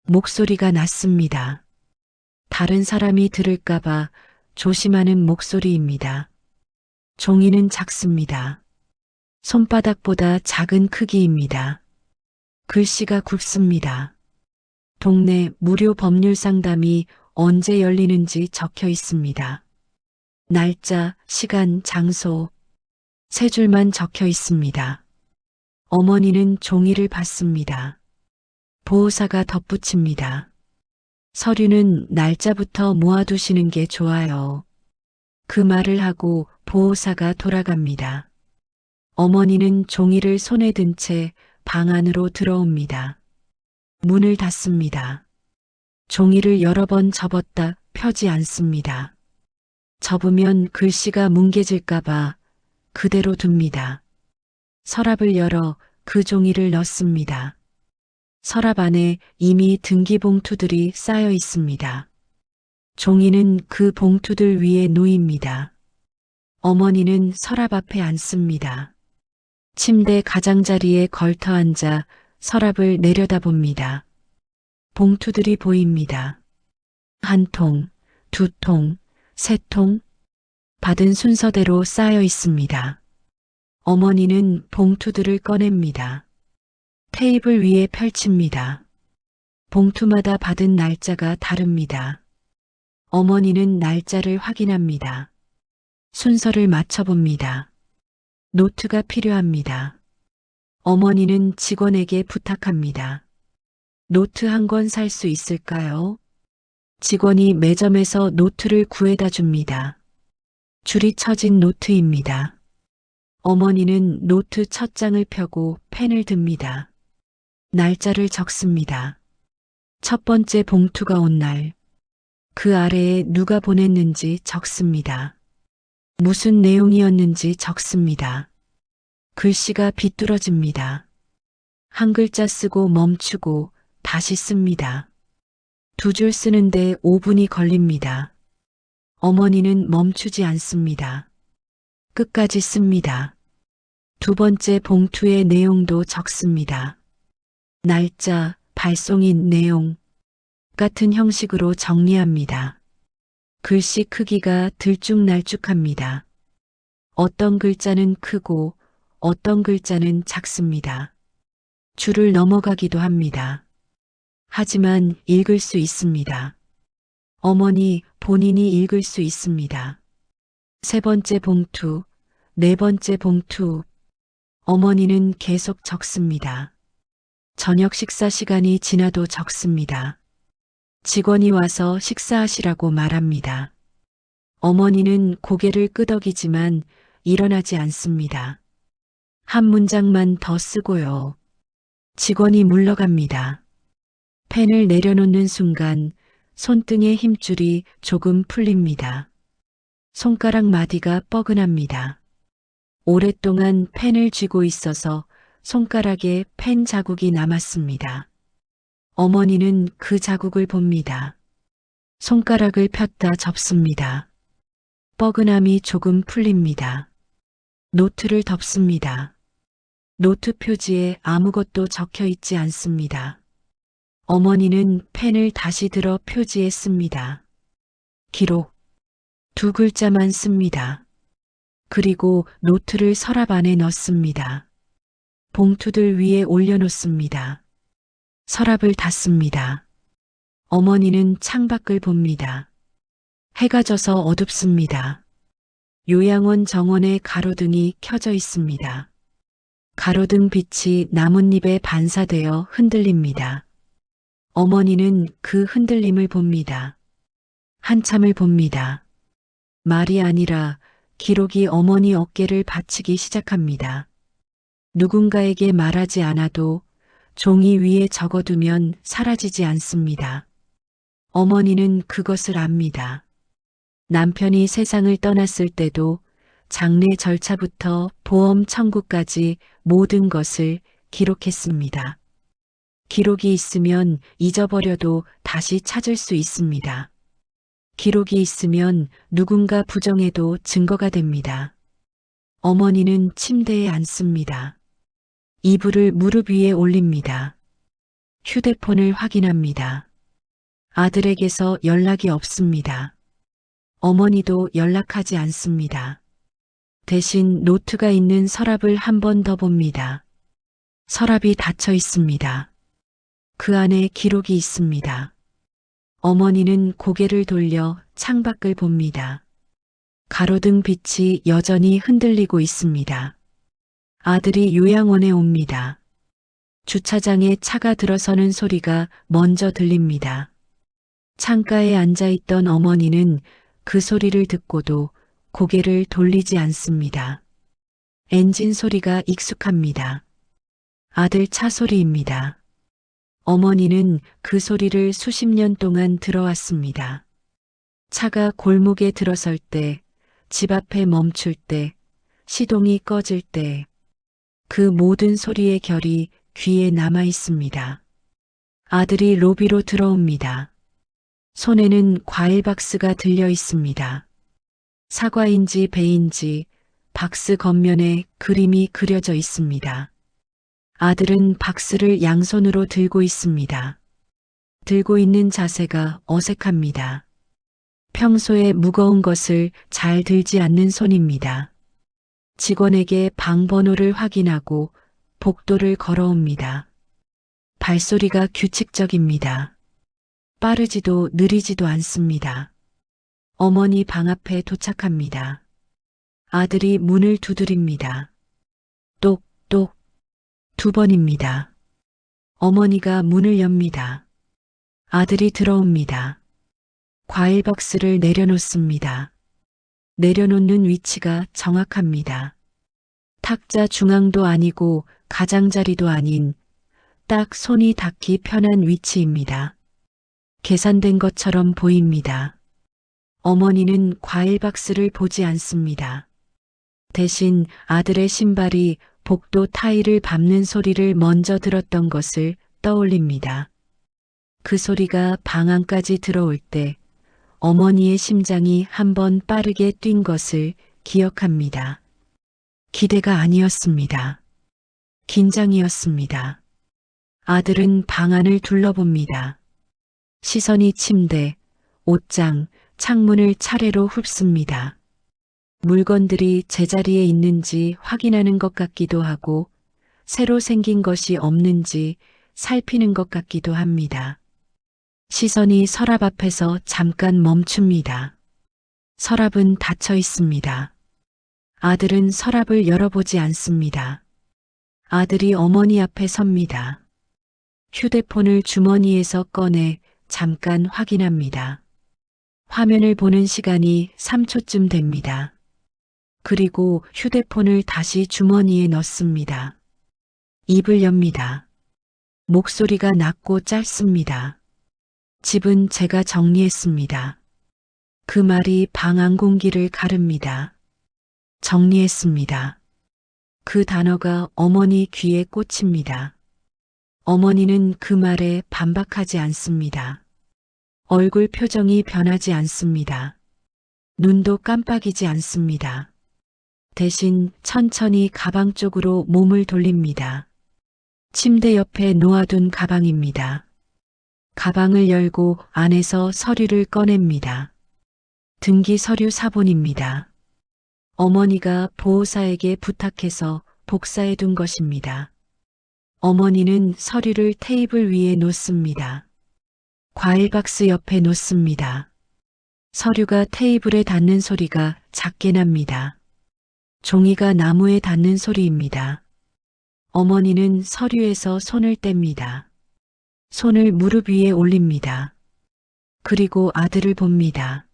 목소리가 낮습니다. 다른 사람이 들을까봐 조심하는 목소리입니다. 종이는 작습니다. 손바닥보다 작은 크기입니다. 글씨가 굵습니다. 동네 무료 법률 상담이 언제 열리는지 적혀 있습니다. 날짜, 시간, 장소. 세 줄만 적혀 있습니다. 어머니는 종이를 받습니다. 보호사가 덧붙입니다. 서류는 날짜부터 모아두시는 게 좋아요. 그 말을 하고 보호사가 돌아갑니다. 어머니는 종이를 손에 든 채 방 안으로 들어옵니다. 문을 닫습니다. 종이를 여러 번 접었다 펴지 않습니다. 접으면 글씨가 뭉개질까봐 그대로 둡니다. 서랍을 열어 그 종이를 넣습니다. 서랍 안에 이미 등기봉투들이 쌓여 있습니다. 종이는 그 봉투들 위에 놓입니다. 어머니는 서랍 앞에 앉습니다. 침대 가장자리에 걸터 앉아 서랍을 내려다봅니다. 봉투들이 보입니다. 한 통, 두 통, 세 통, 받은 순서대로 쌓여 있습니다. 어머니는 봉투들을 꺼냅니다. 테이블 위에 펼칩니다. 봉투마다 받은 날짜가 다릅니다. 어머니는 날짜를 확인합니다. 순서를 맞춰봅니다. 노트가 필요합니다. 어머니는 직원에게 부탁합니다. 노트 한 권 살 수 있을까요? 직원이 매점에서 노트를 구해다 줍니다. 줄이 쳐진 노트입니다. 어머니는 노트 첫 장을 펴고 펜을 듭니다. 날짜를 적습니다. 첫 번째 봉투가 온 날, 그 아래에 누가 보냈는지 적습니다. 무슨 내용이었는지 적습니다. 글씨가 비뚤어집니다. 한 글자 쓰고 멈추고 다시 씁니다. 두 줄 쓰는데 5분이 걸립니다. 어머니는 멈추지 않습니다. 끝까지 씁니다. 두 번째 봉투의 내용도 적습니다. 날짜, 발송인 내용 같은 형식으로 정리합니다. 글씨 크기가 들쭉날쭉합니다. 어떤 글자는 크고 어떤 글자는 작습니다. 줄을 넘어가기도 합니다. 하지만 읽을 수 있습니다. 어머니 본인이 읽을 수 있습니다. 세 번째 봉투, 네 번째 봉투. 어머니는 계속 적습니다. 저녁 식사 시간이 지나도 적습니다. 직원이 와서 식사하시라고 말합니다. 어머니는 고개를 끄덕이지만 일어나지 않습니다. 한 문장만 더 쓰고요. 직원이 물러갑니다. 펜을 내려놓는 순간 손등의 힘줄이 조금 풀립니다. 손가락 마디가 뻐근합니다. 오랫동안 펜을 쥐고 있어서 손가락에 펜 자국이 남았습니다. 어머니는 그 자국을 봅니다. 손가락을 폈다 접습니다. 뻐근함이 조금 풀립니다. 노트를 덮습니다. 노트 표지에 아무것도 적혀 있지 않습니다. 어머니는 펜을 다시 들어 표지에 씁니다. 기록. 두 글자만 씁니다. 그리고 노트를 서랍 안에 넣습니다. 봉투들 위에 올려놓습니다. 서랍을 닫습니다. 어머니는 창밖을 봅니다. 해가 져서 어둡습니다. 요양원 정원에 가로등이 켜져 있습니다. 가로등 빛이 나뭇잎에 반사되어 흔들립니다. 어머니는 그 흔들림을 봅니다. 한참을 봅니다. 말이 아니라 기록이 어머니 어깨를 받치기 시작합니다. 누군가에게 말하지 않아도 종이 위에 적어두면 사라지지 않습니다. 어머니는 그것을 압니다. 남편이 세상을 떠났을 때도 장례 절차부터 보험 청구까지 모든 것을 기록했습니다. 기록이 있으면 잊어버려도 다시 찾을 수 있습니다. 기록이 있으면 누군가 부정해도 증거가 됩니다. 어머니는 침대에 앉습니다. 이불을 무릎 위에 올립니다. 휴대폰을 확인합니다. 아들에게서 연락이 없습니다. 어머니도 연락하지 않습니다. 대신 노트가 있는 서랍을 한 번 더 봅니다. 서랍이 닫혀 있습니다. 그 안에 기록이 있습니다. 어머니는 고개를 돌려 창밖을 봅니다. 가로등 빛이 여전히 흔들리고 있습니다. 아들이 요양원에 옵니다. 주차장에 차가 들어서는 소리가 먼저 들립니다. 창가에 앉아있던 어머니는 그 소리를 듣고도 고개를 돌리지 않습니다. 엔진 소리가 익숙합니다. 아들 차 소리입니다. 어머니는 그 소리를 수십 년 동안 들어왔습니다. 차가 골목에 들어설 때, 집 앞에 멈출 때, 시동이 꺼질 때, 그 모든 소리의 결이 귀에 남아 있습니다. 아들이 로비로 들어옵니다. 손에는 과일 박스가 들려 있습니다. 사과인지 배인지 박스 겉면에 그림이 그려져 있습니다. 아들은 박스를 양손으로 들고 있습니다. 들고 있는 자세가 어색합니다. 평소에 무거운 것을 잘 들지 않는 손입니다. 직원에게 방 번호를 확인하고 복도를 걸어옵니다. 발소리가 규칙적입니다. 빠르지도 느리지도 않습니다. 어머니 방 앞에 도착합니다. 아들이 문을 두드립니다. 똑똑 2번입니다. 어머니가 문을 엽니다. 아들이 들어옵니다. 과일 박스를 내려놓습니다. 내려놓는 위치가 정확합니다. 탁자 중앙도 아니고 가장자리도 아닌 딱 손이 닿기 편한 위치입니다. 계산된 것처럼 보입니다. 어머니는 과일 박스를 보지 않습니다. 대신 아들의 신발이 복도 타일을 밟는 소리를 먼저 들었던 것을 떠올립니다. 그 소리가 방 안까지 들어올 때 어머니의 심장이 한번 빠르게 뛴 것을 기억합니다. 기대가 아니었습니다. 긴장이었습니다. 아들은 방 안을 둘러봅니다. 시선이 침대, 옷장, 창문을 차례로 훑습니다. 물건들이 제자리에 있는지 확인하는 것 같기도 하고 새로 생긴 것이 없는지 살피는 것 같기도 합니다. 시선이 서랍 앞에서 잠깐 멈춥니다. 서랍은 닫혀 있습니다. 아들은 서랍을 열어보지 않습니다. 아들이 어머니 앞에 섭니다. 휴대폰을 주머니에서 꺼내 잠깐 확인합니다. 화면을 보는 시간이 3초쯤 됩니다. 그리고 휴대폰을 다시 주머니에 넣습니다. 입을 엽니다. 목소리가 낮고 짧습니다. 집은 제가 정리했습니다. 그 말이 방 안 공기를 가릅니다. 정리했습니다. 그 단어가 어머니 귀에 꽂힙니다. 어머니는 그 말에 반박하지 않습니다. 얼굴 표정이 변하지 않습니다. 눈도 깜빡이지 않습니다. 대신 천천히 가방 쪽으로 몸을 돌립니다. 침대 옆에 놓아둔 가방입니다. 가방을 열고 안에서 서류를 꺼냅니다. 등기 서류 사본입니다. 어머니가 보호사에게 부탁해서 복사해 둔 것입니다. 어머니는 서류를 테이블 위에 놓습니다. 과일 박스 옆에 놓습니다. 서류가 테이블에 닿는 소리가 작게 납니다. 종이가 나무에 닿는 소리입니다. 어머니는 서류에서 손을 뗍니다. 손을 무릎 위에 올립니다. 그리고 아들을 봅니다.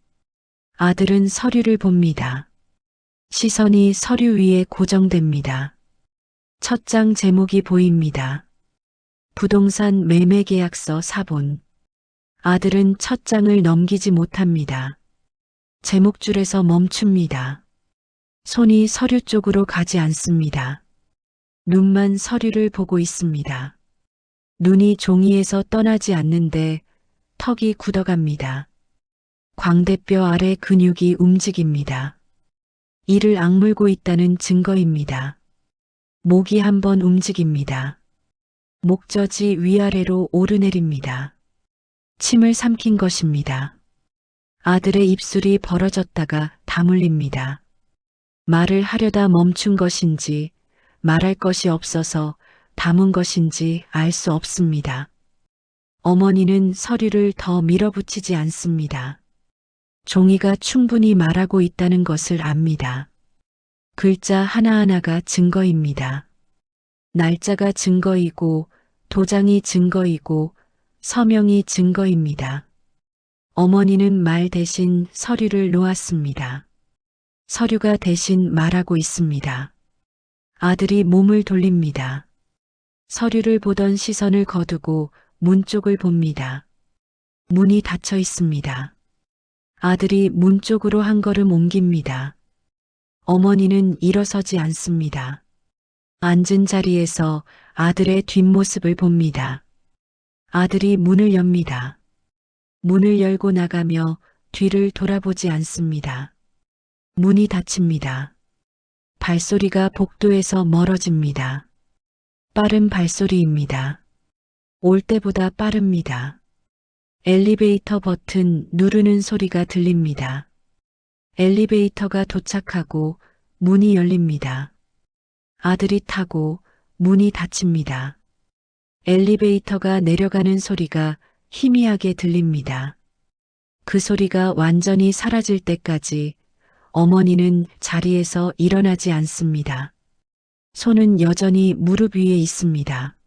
아들은 서류를 봅니다. 시선이 서류 위에 고정됩니다. 첫 장 제목이 보입니다. 부동산 매매계약서 사본. 아들은 첫 장을 넘기지 못합니다. 제목줄에서 멈춥니다. 손이 서류 쪽으로 가지 않습니다. 눈만 서류를 보고 있습니다. 눈이 종이에서 떠나지 않는데 턱이 굳어갑니다. 광대뼈 아래 근육이 움직입니다. 이를 악물고 있다는 증거입니다. 목이 한번 움직입니다. 목젖이 위아래로 오르내립니다. 침을 삼킨 것입니다. 아들의 입술이 벌어졌다가 다물립니다. 말을 하려다 멈춘 것인지 말할 것이 없어서 담은 것인지 알 수 없습니다. 어머니는 서류를 더 밀어붙이지 않습니다. 종이가 충분히 말하고 있다는 것을 압니다. 글자 하나하나가 증거입니다. 날짜가 증거이고, 도장이 증거이고, 서명이 증거입니다. 어머니는 말 대신 서류를 놓았습니다. 서류가 대신 말하고 있습니다. 아들이 몸을 돌립니다. 서류를 보던 시선을 거두고 문 쪽을 봅니다. 문이 닫혀 있습니다. 아들이 문 쪽으로 한 걸음 옮깁니다. 어머니는 일어서지 않습니다. 앉은 자리에서 아들의 뒷모습을 봅니다. 아들이 문을 엽니다. 문을 열고 나가며 뒤를 돌아보지 않습니다. 문이 닫힙니다. 발소리가 복도에서 멀어집니다. 빠른 발소리입니다. 올 때보다 빠릅니다. 엘리베이터 버튼 누르는 소리가 들립니다. 엘리베이터가 도착하고 문이 열립니다. 아들이 타고 문이 닫힙니다. 엘리베이터가 내려가는 소리가 희미하게 들립니다. 그 소리가 완전히 사라질 때까지 어머니는 자리에서 일어나지 않습니다. 손은 여전히 무릎 위에 있습니다.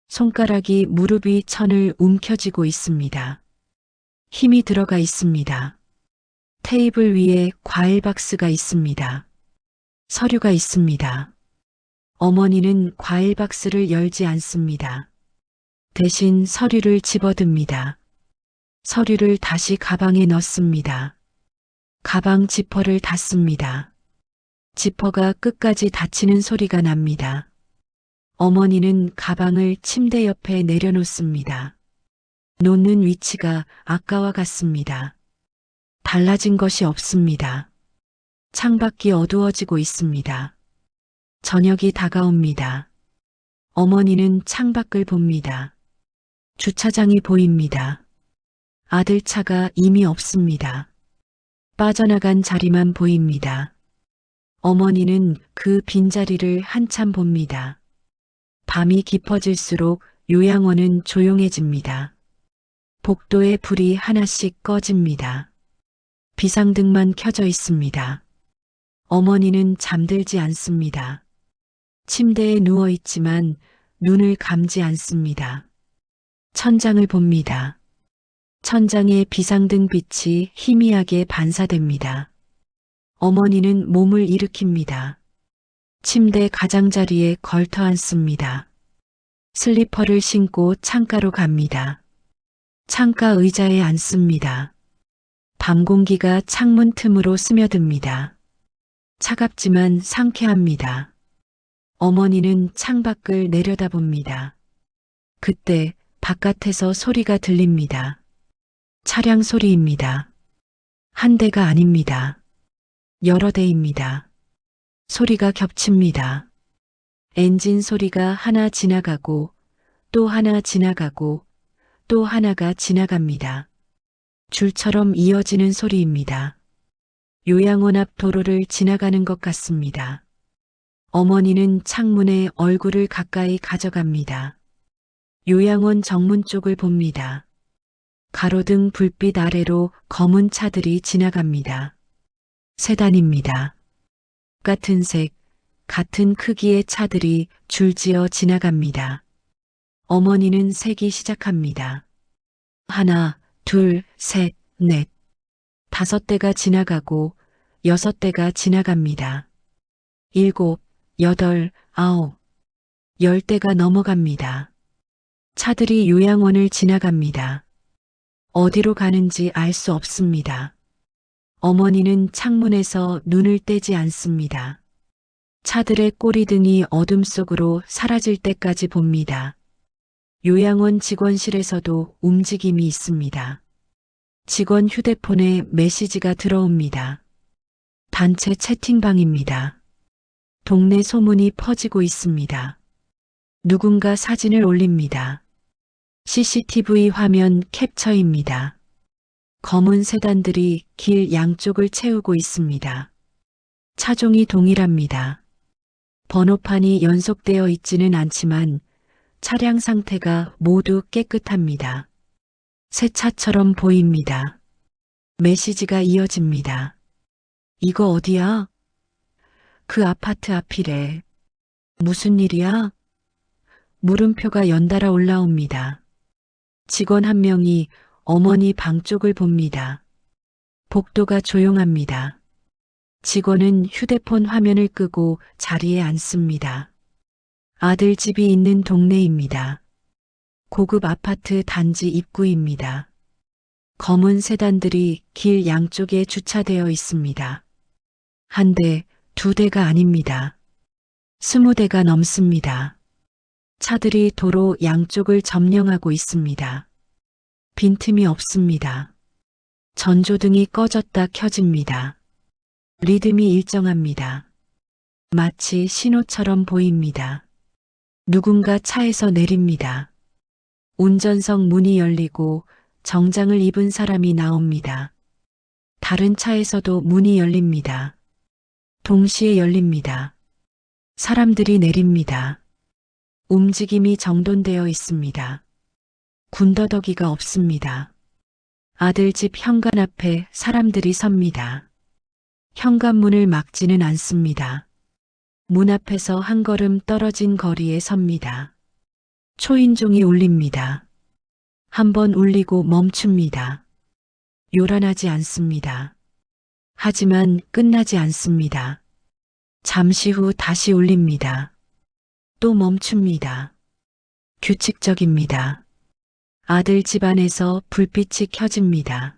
손가락이 무릎 위 천을 움켜쥐고 있습니다. 힘이 들어가 있습니다. 테이블 위에 과일 박스가 있습니다. 서류가 있습니다. 어머니는 과일 박스를 열지 않습니다. 대신 서류를 집어듭니다. 서류를 다시 가방에 넣습니다. 가방 지퍼를 닫습니다. 지퍼가 끝까지 닫히는 소리가 납니다. 어머니는 가방을 침대 옆에 내려놓습니다. 놓는 위치가 아까와 같습니다. 달라진 것이 없습니다. 창밖이 어두워지고 있습니다. 저녁이 다가옵니다. 어머니는 창밖을 봅니다. 주차장이 보입니다. 아들 차가 이미 없습니다. 빠져나간 자리만 보입니다. 어머니는 그 빈자리를 한참 봅니다. 밤이 깊어질수록 요양원은 조용해집니다. 복도에 불이 하나씩 꺼집니다. 비상등만 켜져 있습니다. 어머니는 잠들지 않습니다. 침대에 누워 있지만 눈을 감지 않습니다. 천장을 봅니다. 천장에 비상등 빛이 희미하게 반사됩니다. 어머니는 몸을 일으킵니다. 침대 가장자리에 걸터 앉습니다. 슬리퍼를 신고 창가로 갑니다. 창가 의자에 앉습니다. 밤 공기가 창문 틈으로 스며듭니다. 차갑지만 상쾌합니다. 어머니는 창밖을 내려다봅니다. 그때 바깥에서 소리가 들립니다. 차량 소리입니다. 한 대가 아닙니다. 여러 대입니다. 소리가 겹칩니다. 엔진 소리가 하나 지나가고 또 하나 지나가고 또 하나가 지나갑니다. 줄처럼 이어지는 소리입니다. 요양원 앞 도로를 지나가는 것 같습니다. 어머니는 창문에 얼굴을 가까이 가져갑니다. 요양원 정문 쪽을 봅니다. 가로등 불빛 아래로 검은 차들이 지나갑니다. 세단입니다. 같은 색, 같은 크기의 차들이 줄지어 지나갑니다. 어머니는 세기 시작합니다. 하나, 둘, 셋, 넷. 5대가 지나가고 6대가 지나갑니다. 7, 8, 9, 10대가 넘어갑니다. 차들이 요양원을 지나갑니다. 어디로 가는지 알 수 없습니다. 어머니는 창문에서 눈을 떼지 않습니다. 차들의 꼬리등이 어둠 속으로 사라질 때까지 봅니다. 요양원 직원실에서도 움직임이 있습니다. 직원 휴대폰에 메시지가 들어옵니다. 단체 채팅방입니다. 동네 소문이 퍼지고 있습니다. 누군가 사진을 올립니다. CCTV 화면 캡처입니다. 검은 세단들이 길 양쪽을 채우고 있습니다. 차종이 동일합니다. 번호판이 연속되어 있지는 않지만 차량 상태가 모두 깨끗합니다. 새 차처럼 보입니다. 메시지가 이어집니다. 이거 어디야? 그 아파트 앞이래. 무슨 일이야? 물음표가 연달아 올라옵니다. 직원 한 명이 어머니 방 쪽을 봅니다. 복도가 조용합니다. 직원은 휴대폰 화면을 끄고 자리에 앉습니다. 아들 집이 있는 동네입니다. 고급 아파트 단지 입구입니다. 검은 세단들이 길 양쪽에 주차되어 있습니다. 한 대, 두 대가 아닙니다. 20대가 넘습니다. 차들이 도로 양쪽을 점령하고 있습니다. 빈틈이 없습니다. 전조등이 꺼졌다 켜집니다. 리듬이 일정합니다. 마치 신호처럼 보입니다. 누군가 차에서 내립니다. 운전석 문이 열리고 정장을 입은 사람이 나옵니다. 다른 차에서도 문이 열립니다. 동시에 열립니다. 사람들이 내립니다. 움직임이 정돈되어 있습니다. 군더더기가 없습니다. 아들 집 현관 앞에 사람들이 섭니다. 현관문을 막지는 않습니다. 문 앞에서 한 걸음 떨어진 거리에 섭니다. 초인종이 울립니다. 한 번 울리고 멈춥니다. 요란하지 않습니다. 하지만 끝나지 않습니다. 잠시 후 다시 울립니다. 또 멈춥니다. 규칙적입니다. 아들 집안에서 불빛이 켜집니다.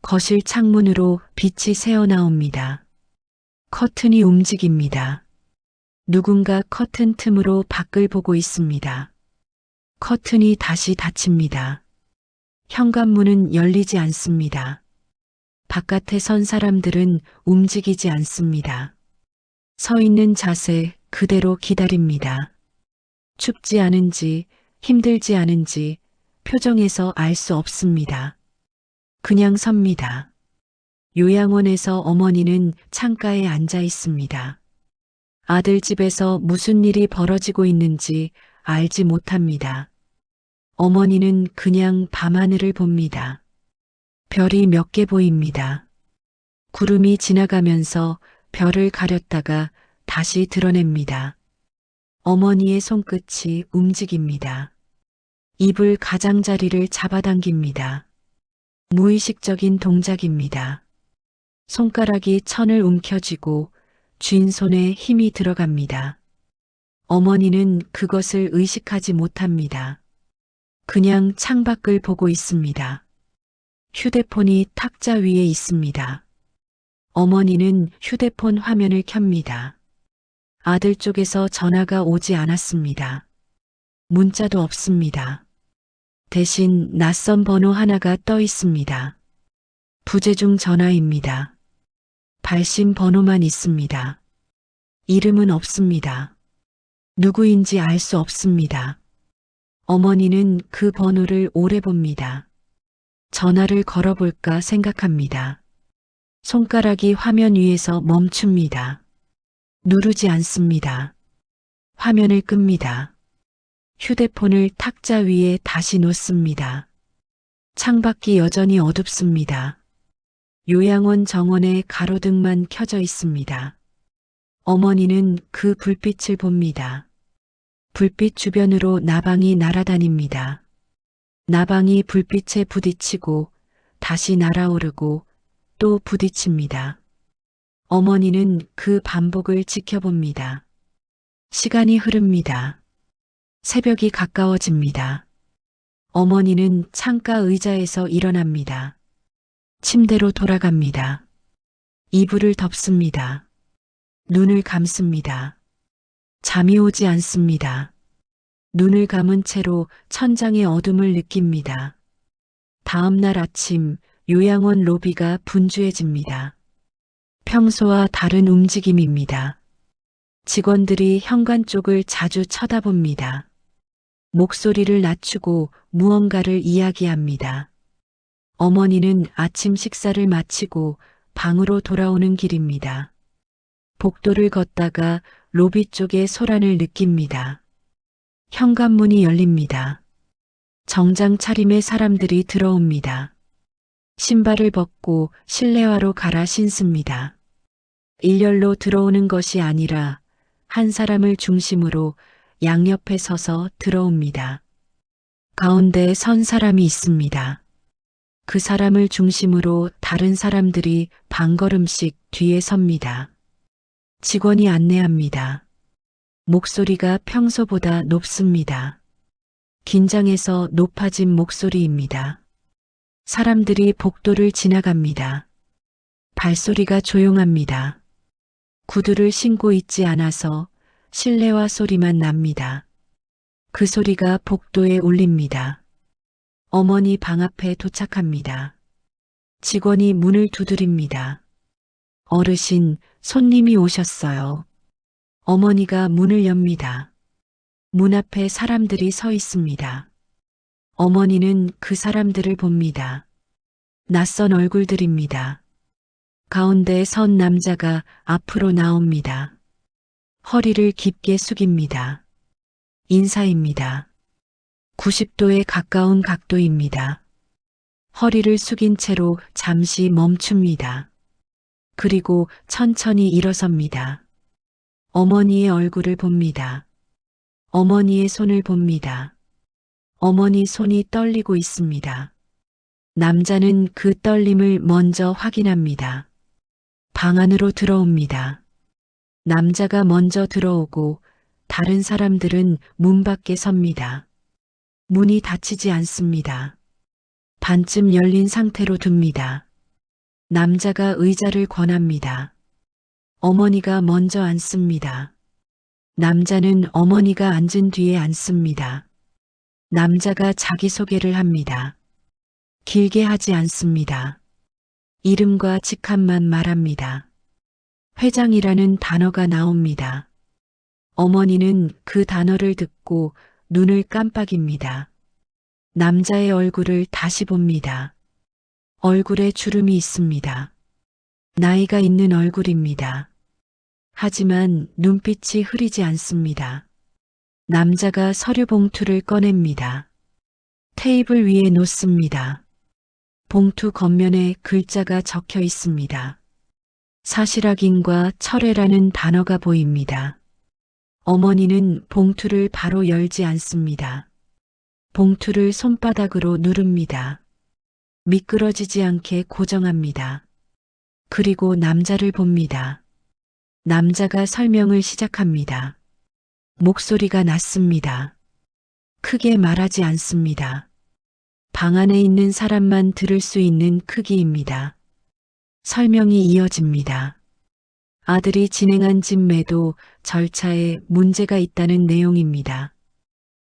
거실 창문으로 빛이 새어나옵니다. 커튼이 움직입니다. 누군가 커튼 틈으로 밖을 보고 있습니다. 커튼이 다시 닫힙니다. 현관문은 열리지 않습니다. 바깥에 선 사람들은 움직이지 않습니다. 서 있는 자세 그대로 기다립니다. 춥지 않은지 힘들지 않은지 표정에서 알 수 없습니다. 그냥 섭니다. 요양원에서 어머니는 창가에 앉아 있습니다. 아들 집에서 무슨 일이 벌어지고 있는지 알지 못합니다. 어머니는 그냥 밤하늘을 봅니다. 별이 몇 개 보입니다. 구름이 지나가면서 별을 가렸다가 다시 드러냅니다. 어머니의 손끝이 움직입니다. 이불 가장자리를 잡아당깁니다. 무의식적인 동작입니다. 손가락이 천을 움켜쥐고 쥔 손에 힘이 들어갑니다. 어머니는 그것을 의식하지 못합니다. 그냥 창밖을 보고 있습니다. 휴대폰이 탁자 위에 있습니다. 어머니는 휴대폰 화면을 켭니다. 아들 쪽에서 전화가 오지 않았습니다. 문자도 없습니다. 대신 낯선 번호 하나가 떠 있습니다. 부재중 전화입니다. 발신 번호만 있습니다. 이름은 없습니다. 누구인지 알 수 없습니다. 어머니는 그 번호를 오래 봅니다. 전화를 걸어볼까 생각합니다. 손가락이 화면 위에서 멈춥니다. 누르지 않습니다. 화면을 끕니다. 휴대폰을 탁자 위에 다시 놓습니다. 창밖이 여전히 어둡습니다. 요양원 정원에 가로등만 켜져 있습니다. 어머니는 그 불빛을 봅니다. 불빛 주변으로 나방이 날아다닙니다. 나방이 불빛에 부딪히고 다시 날아오르고 또 부딪힙니다. 어머니는 그 반복을 지켜봅니다. 시간이 흐릅니다. 새벽이 가까워집니다. 어머니는 창가 의자에서 일어납니다. 침대로 돌아갑니다. 이불을 덮습니다. 눈을 감습니다. 잠이 오지 않습니다. 눈을 감은 채로 천장의 어둠을 느낍니다. 다음 날 아침 요양원 로비가 분주해집니다. 평소와 다른 움직임입니다. 직원들이 현관 쪽을 자주 쳐다봅니다. 목소리를 낮추고 무언가를 이야기합니다. 어머니는 아침 식사를 마치고 방으로 돌아오는 길입니다. 복도를 걷다가 로비 쪽의 소란을 느낍니다. 현관문이 열립니다. 정장 차림의 사람들이 들어옵니다. 신발을 벗고 실내화로 갈아 신습니다. 일렬로 들어오는 것이 아니라 한 사람을 중심으로 양옆에 서서 들어옵니다. 가운데 선 사람이 있습니다. 그 사람을 중심으로 다른 사람들이 반걸음씩 뒤에 섭니다. 직원이 안내합니다. 목소리가 평소보다 높습니다. 긴장해서 높아진 목소리입니다. 사람들이 복도를 지나갑니다. 발소리가 조용합니다. 구두를 신고 있지 않아서 실내화 소리만 납니다. 그 소리가 복도에 울립니다. 어머니 방 앞에 도착합니다. 직원이 문을 두드립니다. 어르신, 손님이 오셨어요. 어머니가 문을 엽니다. 문 앞에 사람들이 서 있습니다. 어머니는 그 사람들을 봅니다. 낯선 얼굴들입니다. 가운데 선 남자가 앞으로 나옵니다. 허리를 깊게 숙입니다. 인사입니다. 90도에 가까운 각도입니다. 허리를 숙인 채로 잠시 멈춥니다. 그리고 천천히 일어섭니다. 어머니의 얼굴을 봅니다. 어머니의 손을 봅니다. 어머니 손이 떨리고 있습니다. 남자는 그 떨림을 먼저 확인합니다. 방 안으로 들어옵니다. 남자가 먼저 들어오고 다른 사람들은 문 밖에 섭니다. 문이 닫히지 않습니다. 반쯤 열린 상태로 둡니다. 남자가 의자를 권합니다. 어머니가 먼저 앉습니다. 남자는 어머니가 앉은 뒤에 앉습니다. 남자가 자기소개를 합니다. 길게 하지 않습니다. 이름과 직함만 말합니다. 회장이라는 단어가 나옵니다. 어머니는 그 단어를 듣고 눈을 깜빡입니다. 남자의 얼굴을 다시 봅니다. 얼굴에 주름이 있습니다. 나이가 있는 얼굴입니다. 하지만 눈빛이 흐리지 않습니다. 남자가 서류 봉투를 꺼냅니다. 테이블 위에 놓습니다. 봉투 겉면에 글자가 적혀 있습니다. 사실 확인과 철회라는 단어가 보입니다. 어머니는 봉투를 바로 열지 않습니다. 봉투를 손바닥으로 누릅니다. 미끄러지지 않게 고정합니다. 그리고 남자를 봅니다. 남자가 설명을 시작합니다. 목소리가 낮습니다. 크게 말하지 않습니다. 방 안에 있는 사람만 들을 수 있는 크기입니다. 설명이 이어집니다. 아들이 진행한 집 매도 절차에 문제가 있다는 내용입니다.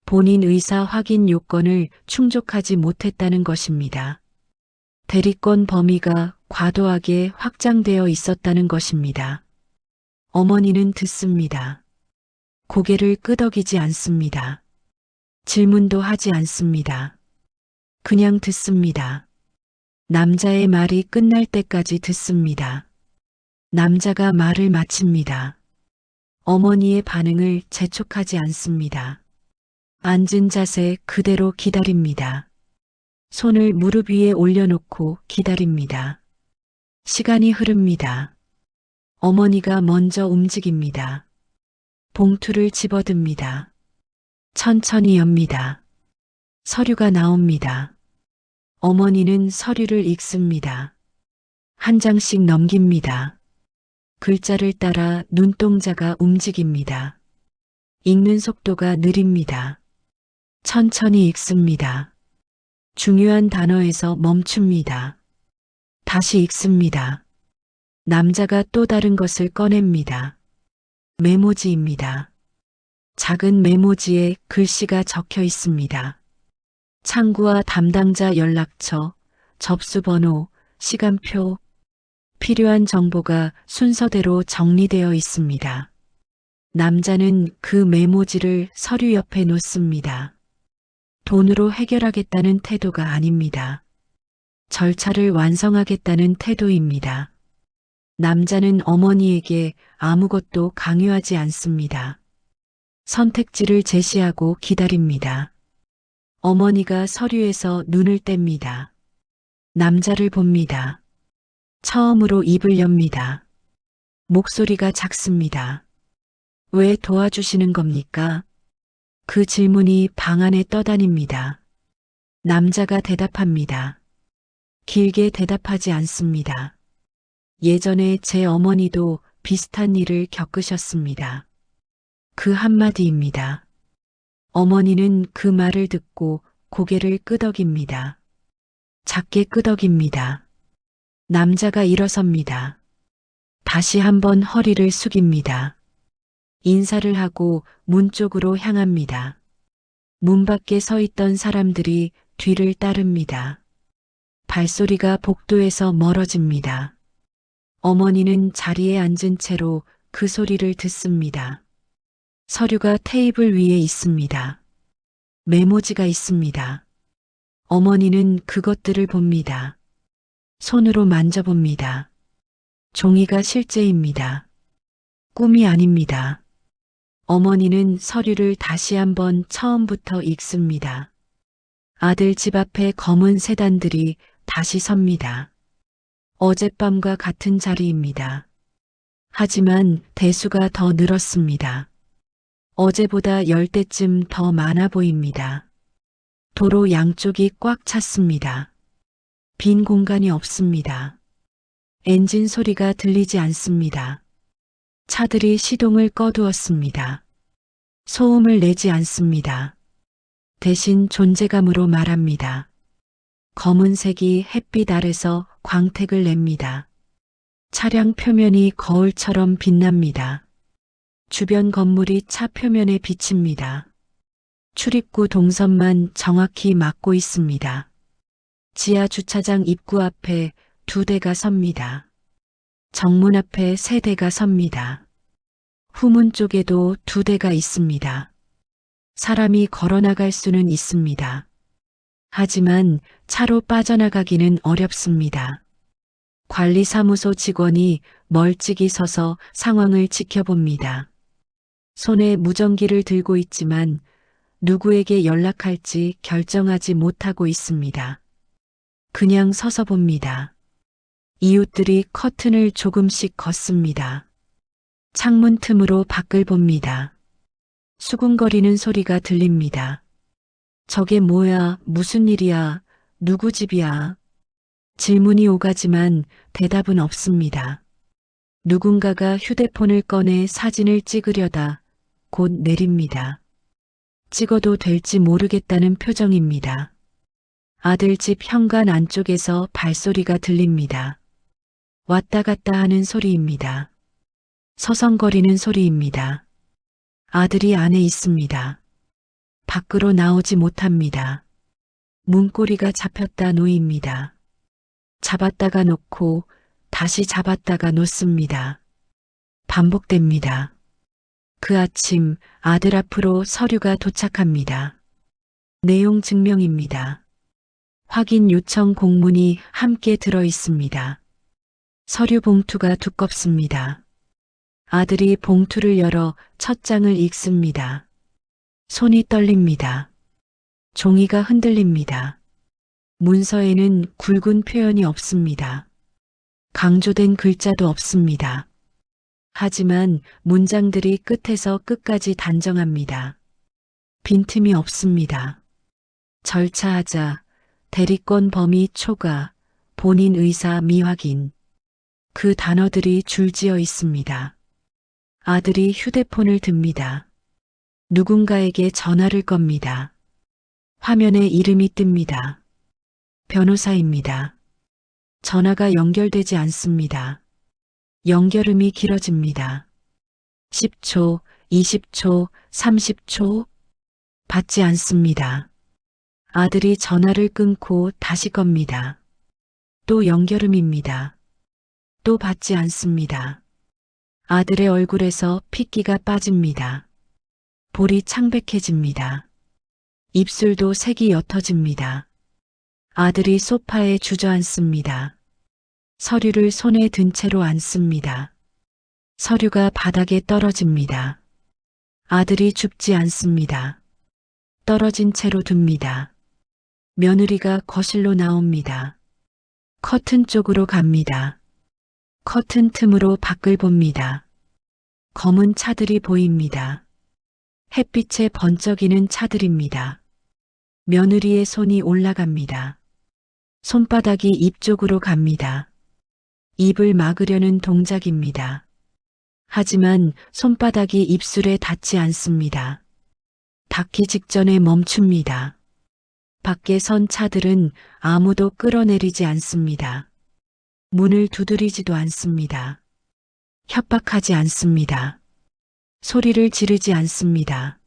본인 의사 확인 요건을 충족하지 못했다는 것입니다. 대리권 범위가 과도하게 확장되어 있었다는 것입니다. 어머니는 듣습니다. 고개를 끄덕이지 않습니다. 질문도 하지 않습니다. 그냥 듣습니다. 남자의 말이 끝날 때까지 듣습니다. 남자가 말을 마칩니다. 어머니의 반응을 재촉하지 않습니다. 앉은 자세 그대로 기다립니다. 손을 무릎 위에 올려놓고 기다립니다. 시간이 흐릅니다. 어머니가 먼저 움직입니다. 봉투를 집어듭니다. 천천히 엽니다. 서류가 나옵니다. 어머니는 서류를 읽습니다. 한 장씩 넘깁니다. 글자를 따라 눈동자가 움직입니다. 읽는 속도가 느립니다. 천천히 읽습니다. 중요한 단어에서 멈춥니다. 다시 읽습니다. 남자가 또 다른 것을 꺼냅니다. 메모지입니다. 작은 메모지에 글씨가 적혀 있습니다. 창구와 담당자 연락처, 접수번호, 시간표, 필요한 정보가 순서대로 정리되어 있습니다. 남자는 그 메모지를 서류 옆에 놓습니다. 돈으로 해결하겠다는 태도가 아닙니다. 절차를 완성하겠다는 태도입니다. 남자는 어머니에게 아무것도 강요하지 않습니다. 선택지를 제시하고 기다립니다. 어머니가 서류에서 눈을 뗍니다. 남자를 봅니다. 처음으로 입을 엽니다. 목소리가 작습니다. 왜 도와주시는 겁니까? 그 질문이 방 안에 떠다닙니다. 남자가 대답합니다. 길게 대답하지 않습니다. 예전에 제 어머니도 비슷한 일을 겪으셨습니다. 그 한마디입니다. 어머니는 그 말을 듣고 고개를 끄덕입니다. 작게 끄덕입니다. 남자가 일어섭니다. 다시 한번 허리를 숙입니다. 인사를 하고 문 쪽으로 향합니다. 문 밖에 서 있던 사람들이 뒤를 따릅니다. 발소리가 복도에서 멀어집니다. 어머니는 자리에 앉은 채로 그 소리를 듣습니다. 서류가 테이블 위에 있습니다. 메모지가 있습니다. 어머니는 그것들을 봅니다. 손으로 만져봅니다. 종이가 실제입니다. 꿈이 아닙니다. 어머니는 서류를 다시 한번 처음부터 읽습니다. 아들 집 앞에 검은 세단들이 다시 섭니다. 어젯밤과 같은 자리입니다. 하지만 대수가 더 늘었습니다. 어제보다 10대쯤 더 많아 보입니다. 도로 양쪽이 꽉 찼습니다. 빈 공간이 없습니다. 엔진 소리가 들리지 않습니다. 차들이 시동을 꺼두었습니다. 소음을 내지 않습니다. 대신 존재감으로 말합니다. 검은색이 햇빛 아래서 광택을 냅니다. 차량 표면이 거울처럼 빛납니다. 주변 건물이 차 표면에 비칩니다. 출입구 동선만 정확히 막고 있습니다. 지하 주차장 입구 앞에 2대가 섭니다. 정문 앞에 3대가 섭니다. 후문 쪽에도 2대가 있습니다. 사람이 걸어나갈 수는 있습니다. 하지만 차로 빠져나가기는 어렵습니다. 관리사무소 직원이 멀찍이 서서 상황을 지켜봅니다. 손에 무전기를 들고 있지만 누구에게 연락할지 결정하지 못하고 있습니다. 그냥 서서 봅니다. 이웃들이 커튼을 조금씩 걷습니다. 창문 틈으로 밖을 봅니다. 수군거리는 소리가 들립니다. 저게 뭐야, 무슨 일이야, 누구 집이야? 질문이 오가지만 대답은 없습니다. 누군가가 휴대폰을 꺼내 사진을 찍으려다 곧 내립니다. 찍어도 될지 모르겠다는 표정입니다. 아들 집 현관 안쪽에서 발소리가 들립니다. 왔다 갔다 하는 소리입니다. 서성거리는 소리입니다. 아들이 안에 있습니다. 밖으로 나오지 못합니다. 문고리가 잡혔다 놓입니다. 잡았다가 놓고 다시 잡았다가 놓습니다. 반복됩니다. 그 아침 아들 앞으로 서류가 도착합니다. 내용 증명입니다. 확인 요청 공문이 함께 들어 있습니다. 서류 봉투가 두껍습니다. 아들이 봉투를 열어 첫 장을 읽습니다. 손이 떨립니다. 종이가 흔들립니다. 문서에는 굵은 표현이 없습니다. 강조된 글자도 없습니다. 하지만 문장들이 끝에서 끝까지 단정합니다. 빈틈이 없습니다. 절차하자, 대리권 범위 초과, 본인 의사 미확인. 그 단어들이 줄지어 있습니다. 아들이 휴대폰을 듭니다. 누군가에게 전화를 겁니다. 화면에 이름이 뜹니다. 변호사입니다. 전화가 연결되지 않습니다. 연결음이 길어집니다. 10초, 20초, 30초. 받지 않습니다. 아들이 전화를 끊고 다시 겁니다. 또 연결음입니다. 또 받지 않습니다. 아들의 얼굴에서 핏기가 빠집니다. 볼이 창백해집니다. 입술도 색이 옅어집니다. 아들이 소파에 주저앉습니다. 서류를 손에 든 채로 앉습니다. 서류가 바닥에 떨어집니다. 아들이 줍지 않습니다. 떨어진 채로 둡니다. 며느리가 거실로 나옵니다. 커튼 쪽으로 갑니다. 커튼 틈으로 밖을 봅니다. 검은 차들이 보입니다. 햇빛에 번쩍이는 차들입니다. 며느리의 손이 올라갑니다. 손바닥이 입 쪽으로 갑니다. 입을 막으려는 동작입니다. 하지만 손바닥이 입술에 닿지 않습니다. 닿기 직전에 멈춥니다. 밖에 선 차들은 아무도 끌어내리지 않습니다. 문을 두드리지도 않습니다. 협박하지 않습니다. 소리를 지르지 않습니다.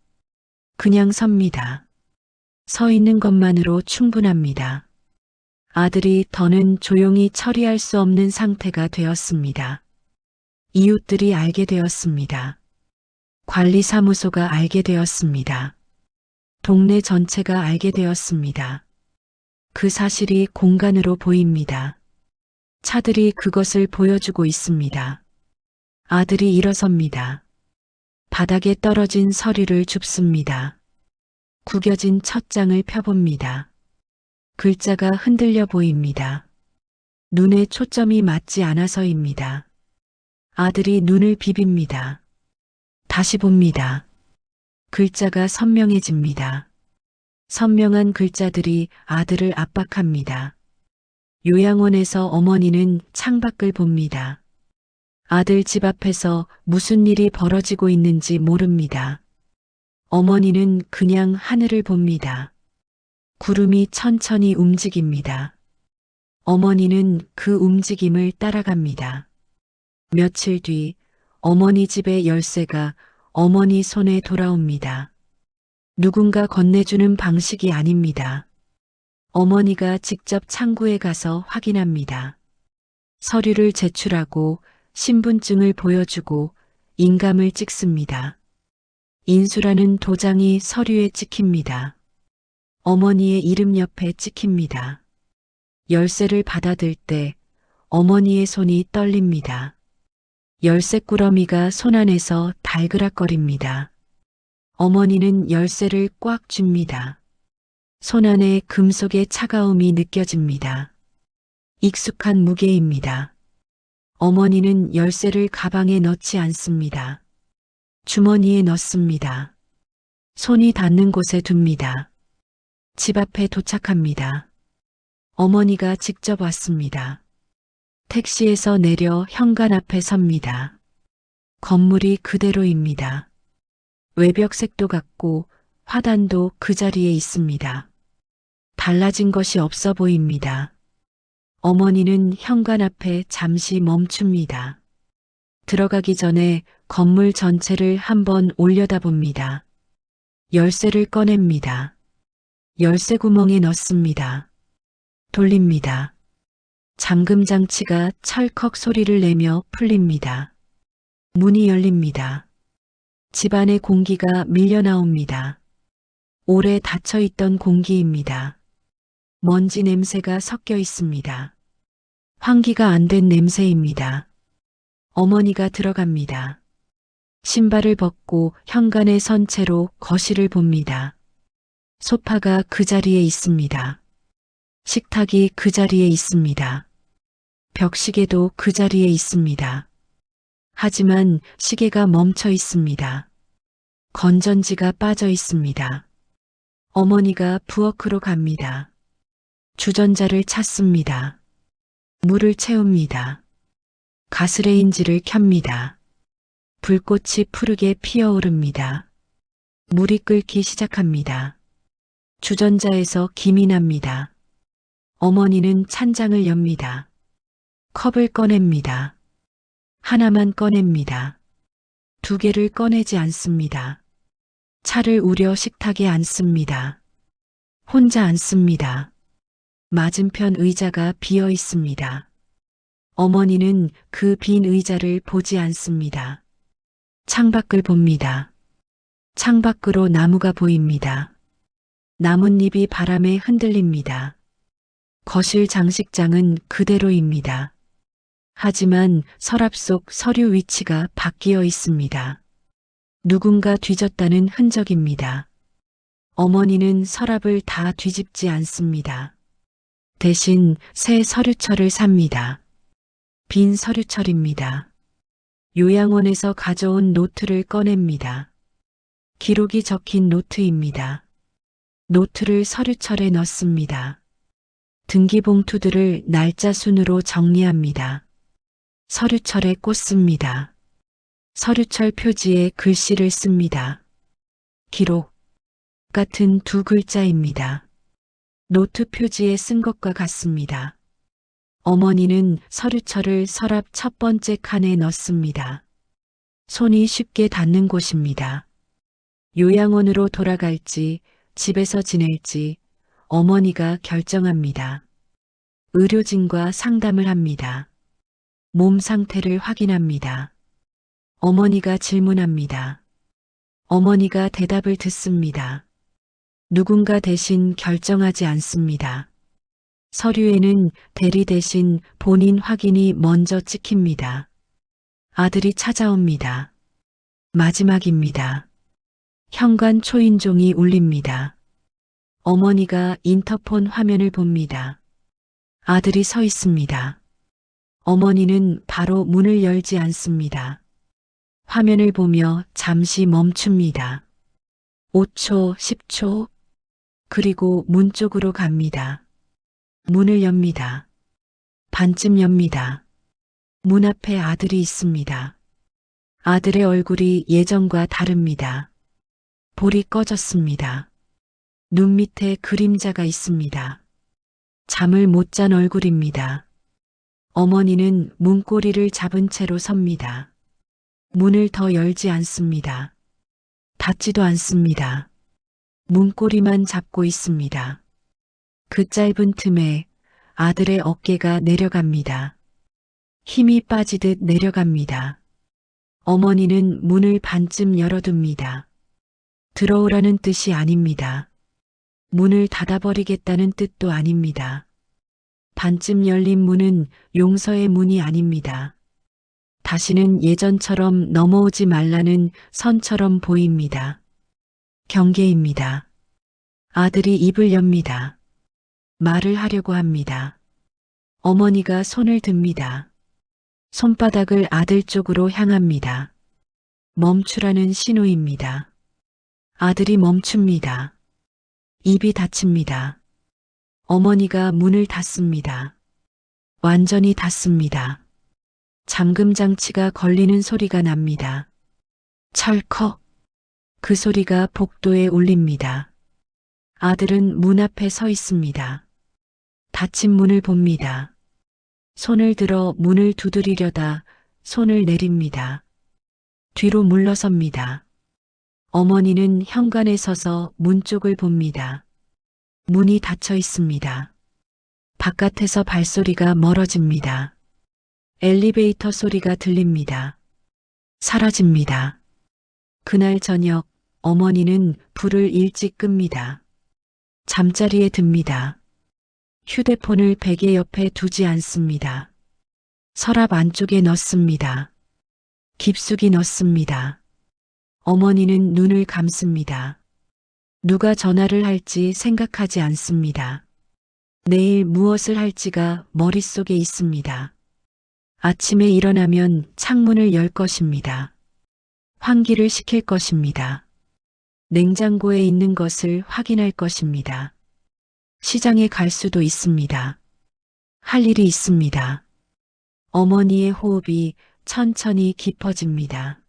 그냥 섭니다. 서 있는 것만으로 충분합니다. 아들이 더는 조용히 처리할 수 없는 상태가 되었습니다. 이웃들이 알게 되었습니다. 관리사무소가 알게 되었습니다. 동네 전체가 알게 되었습니다. 그 사실이 공간으로 보입니다. 차들이 그것을 보여주고 있습니다. 아들이 일어섭니다. 바닥에 떨어진 서류를 줍습니다. 구겨진 첫 장을 펴봅니다. 글자가 흔들려 보입니다. 눈에 초점이 맞지 않아서입니다. 아들이 눈을 비빕니다. 다시 봅니다. 글자가 선명해집니다. 선명한 글자들이 아들을 압박합니다. 요양원에서 어머니는 창밖을 봅니다. 아들 집 앞에서 무슨 일이 벌어지고 있는지 모릅니다. 어머니는 그냥 하늘을 봅니다. 구름이 천천히 움직입니다. 어머니는 그 움직임을 따라갑니다. 며칠 뒤 어머니 집의 열쇠가 어머니 손에 돌아옵니다. 누군가 건네주는 방식이 아닙니다. 어머니가 직접 창구에 가서 확인합니다. 서류를 제출하고 신분증을 보여주고 인감을 찍습니다. 인수라는 도장이 서류에 찍힙니다. 어머니의 이름 옆에 찍힙니다. 열쇠를 받아들 때 어머니의 손이 떨립니다. 열쇠 꾸러미가 손 안에서 달그락거립니다. 어머니는 열쇠를 꽉 쥡니다. 손 안에 금속의 차가움이 느껴집니다. 익숙한 무게입니다. 어머니는 열쇠를 가방에 넣지 않습니다. 주머니에 넣습니다. 손이 닿는 곳에 둡니다. 집 앞에 도착합니다. 어머니가 직접 왔습니다. 택시에서 내려 현관 앞에 섭니다. 건물이 그대로입니다. 외벽색도 같고 화단도 그 자리에 있습니다. 달라진 것이 없어 보입니다. 어머니는 현관 앞에 잠시 멈춥니다. 들어가기 전에 건물 전체를 한번 올려다봅니다. 열쇠를 꺼냅니다. 열쇠 구멍에 넣습니다. 돌립니다. 잠금 장치가 찰컥 소리를 내며 풀립니다. 문이 열립니다. 집안의 공기가 밀려 나옵니다. 오래 닫혀있던 공기입니다. 먼지 냄새가 섞여 있습니다. 환기가 안 된 냄새입니다. 어머니가 들어갑니다. 신발을 벗고 현관에 선 채로 거실을 봅니다. 소파가 그 자리에 있습니다. 식탁이 그 자리에 있습니다. 벽시계도 그 자리에 있습니다. 하지만 시계가 멈춰 있습니다. 건전지가 빠져 있습니다. 어머니가 부엌으로 갑니다. 주전자를 찾습니다. 물을 채웁니다. 가스레인지를 켭니다. 불꽃이 푸르게 피어오릅니다. 물이 끓기 시작합니다. 주전자에서 김이 납니다. 어머니는 찬장을 엽니다. 컵을 꺼냅니다. 하나만 꺼냅니다. 두 개를 꺼내지 않습니다. 차를 우려 식탁에 앉습니다. 혼자 앉습니다. 맞은편 의자가 비어 있습니다. 어머니는 그 빈 의자를 보지 않습니다. 창밖을 봅니다. 창밖으로 나무가 보입니다. 나뭇잎이 바람에 흔들립니다. 거실 장식장은 그대로입니다. 하지만 서랍 속 서류 위치가 바뀌어 있습니다. 누군가 뒤졌다는 흔적입니다. 어머니는 서랍을 다 뒤집지 않습니다. 대신 새 서류철을 삽니다. 빈 서류철입니다. 요양원에서 가져온 노트를 꺼냅니다. 기록이 적힌 노트입니다. 노트를 서류철에 넣습니다. 등기봉투들을 날짜 순으로 정리합니다. 서류철에 꽂습니다. 서류철 표지에 글씨를 씁니다. 기록 같은 두 글자입니다. 노트 표지에 쓴 것과 같습니다. 어머니는 서류철을 서랍 첫 번째 칸에 넣습니다. 손이 쉽게 닿는 곳입니다. 요양원으로 돌아갈지 집에서 지낼지 어머니가 결정합니다. 의료진과 상담을 합니다. 몸 상태를 확인합니다. 어머니가 질문합니다. 어머니가 대답을 듣습니다. 누군가 대신 결정하지 않습니다. 서류에는 대리 대신 본인 확인이 먼저 찍힙니다. 아들이 찾아옵니다. 마지막입니다. 현관 초인종이 울립니다. 어머니가 인터폰 화면을 봅니다. 아들이 서 있습니다. 어머니는 바로 문을 열지 않습니다. 화면을 보며 잠시 멈춥니다. 5초, 10초, 그리고 문 쪽으로 갑니다. 문을 엽니다. 반쯤 엽니다. 문 앞에 아들이 있습니다. 아들의 얼굴이 예전과 다릅니다. 볼이 꺼졌습니다. 눈 밑에 그림자가 있습니다. 잠을 못 잔 얼굴입니다. 어머니는 문고리를 잡은 채로 섭니다. 문을 더 열지 않습니다. 닫지도 않습니다. 문고리만 잡고 있습니다. 그 짧은 틈에 아들의 어깨가 내려갑니다. 힘이 빠지듯 내려갑니다. 어머니는 문을 반쯤 열어둡니다. 들어오라는 뜻이 아닙니다. 문을 닫아버리겠다는 뜻도 아닙니다. 반쯤 열린 문은 용서의 문이 아닙니다. 다시는 예전처럼 넘어오지 말라는 선처럼 보입니다. 경계입니다. 아들이 입을 엽니다. 말을 하려고 합니다. 어머니가 손을 듭니다. 손바닥을 아들 쪽으로 향합니다. 멈추라는 신호입니다. 아들이 멈춥니다. 입이 닫힙니다. 어머니가 문을 닫습니다. 완전히 닫습니다. 잠금 장치가 걸리는 소리가 납니다. 철컥. 그 소리가 복도에 울립니다. 아들은 문 앞에 서 있습니다. 닫힌 문을 봅니다. 손을 들어 문을 두드리려다 손을 내립니다. 뒤로 물러섭니다. 어머니는 현관에 서서 문 쪽을 봅니다. 문이 닫혀 있습니다. 바깥에서 발소리가 멀어집니다. 엘리베이터 소리가 들립니다. 사라집니다. 그날 저녁 어머니는 불을 일찍 끕니다. 잠자리에 듭니다. 휴대폰을 베개 옆에 두지 않습니다. 서랍 안쪽에 넣습니다. 깊숙이 넣습니다. 어머니는 눈을 감습니다. 누가 전화를 할지 생각하지 않습니다. 내일 무엇을 할지가 머릿속에 있습니다. 아침에 일어나면 창문을 열 것입니다. 환기를 시킬 것입니다. 냉장고에 있는 것을 확인할 것입니다. 시장에 갈 수도 있습니다. 할 일이 있습니다. 어머니의 호흡이 천천히 깊어집니다.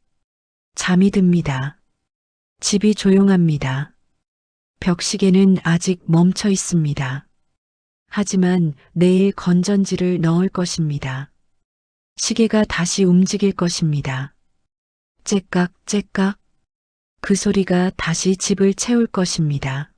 잠이 듭니다. 집이 조용합니다. 벽시계는 아직 멈춰 있습니다. 하지만 내일 건전지를 넣을 것입니다. 시계가 다시 움직일 것입니다. 째깍 째깍. 그 소리가 다시 집을 채울 것입니다.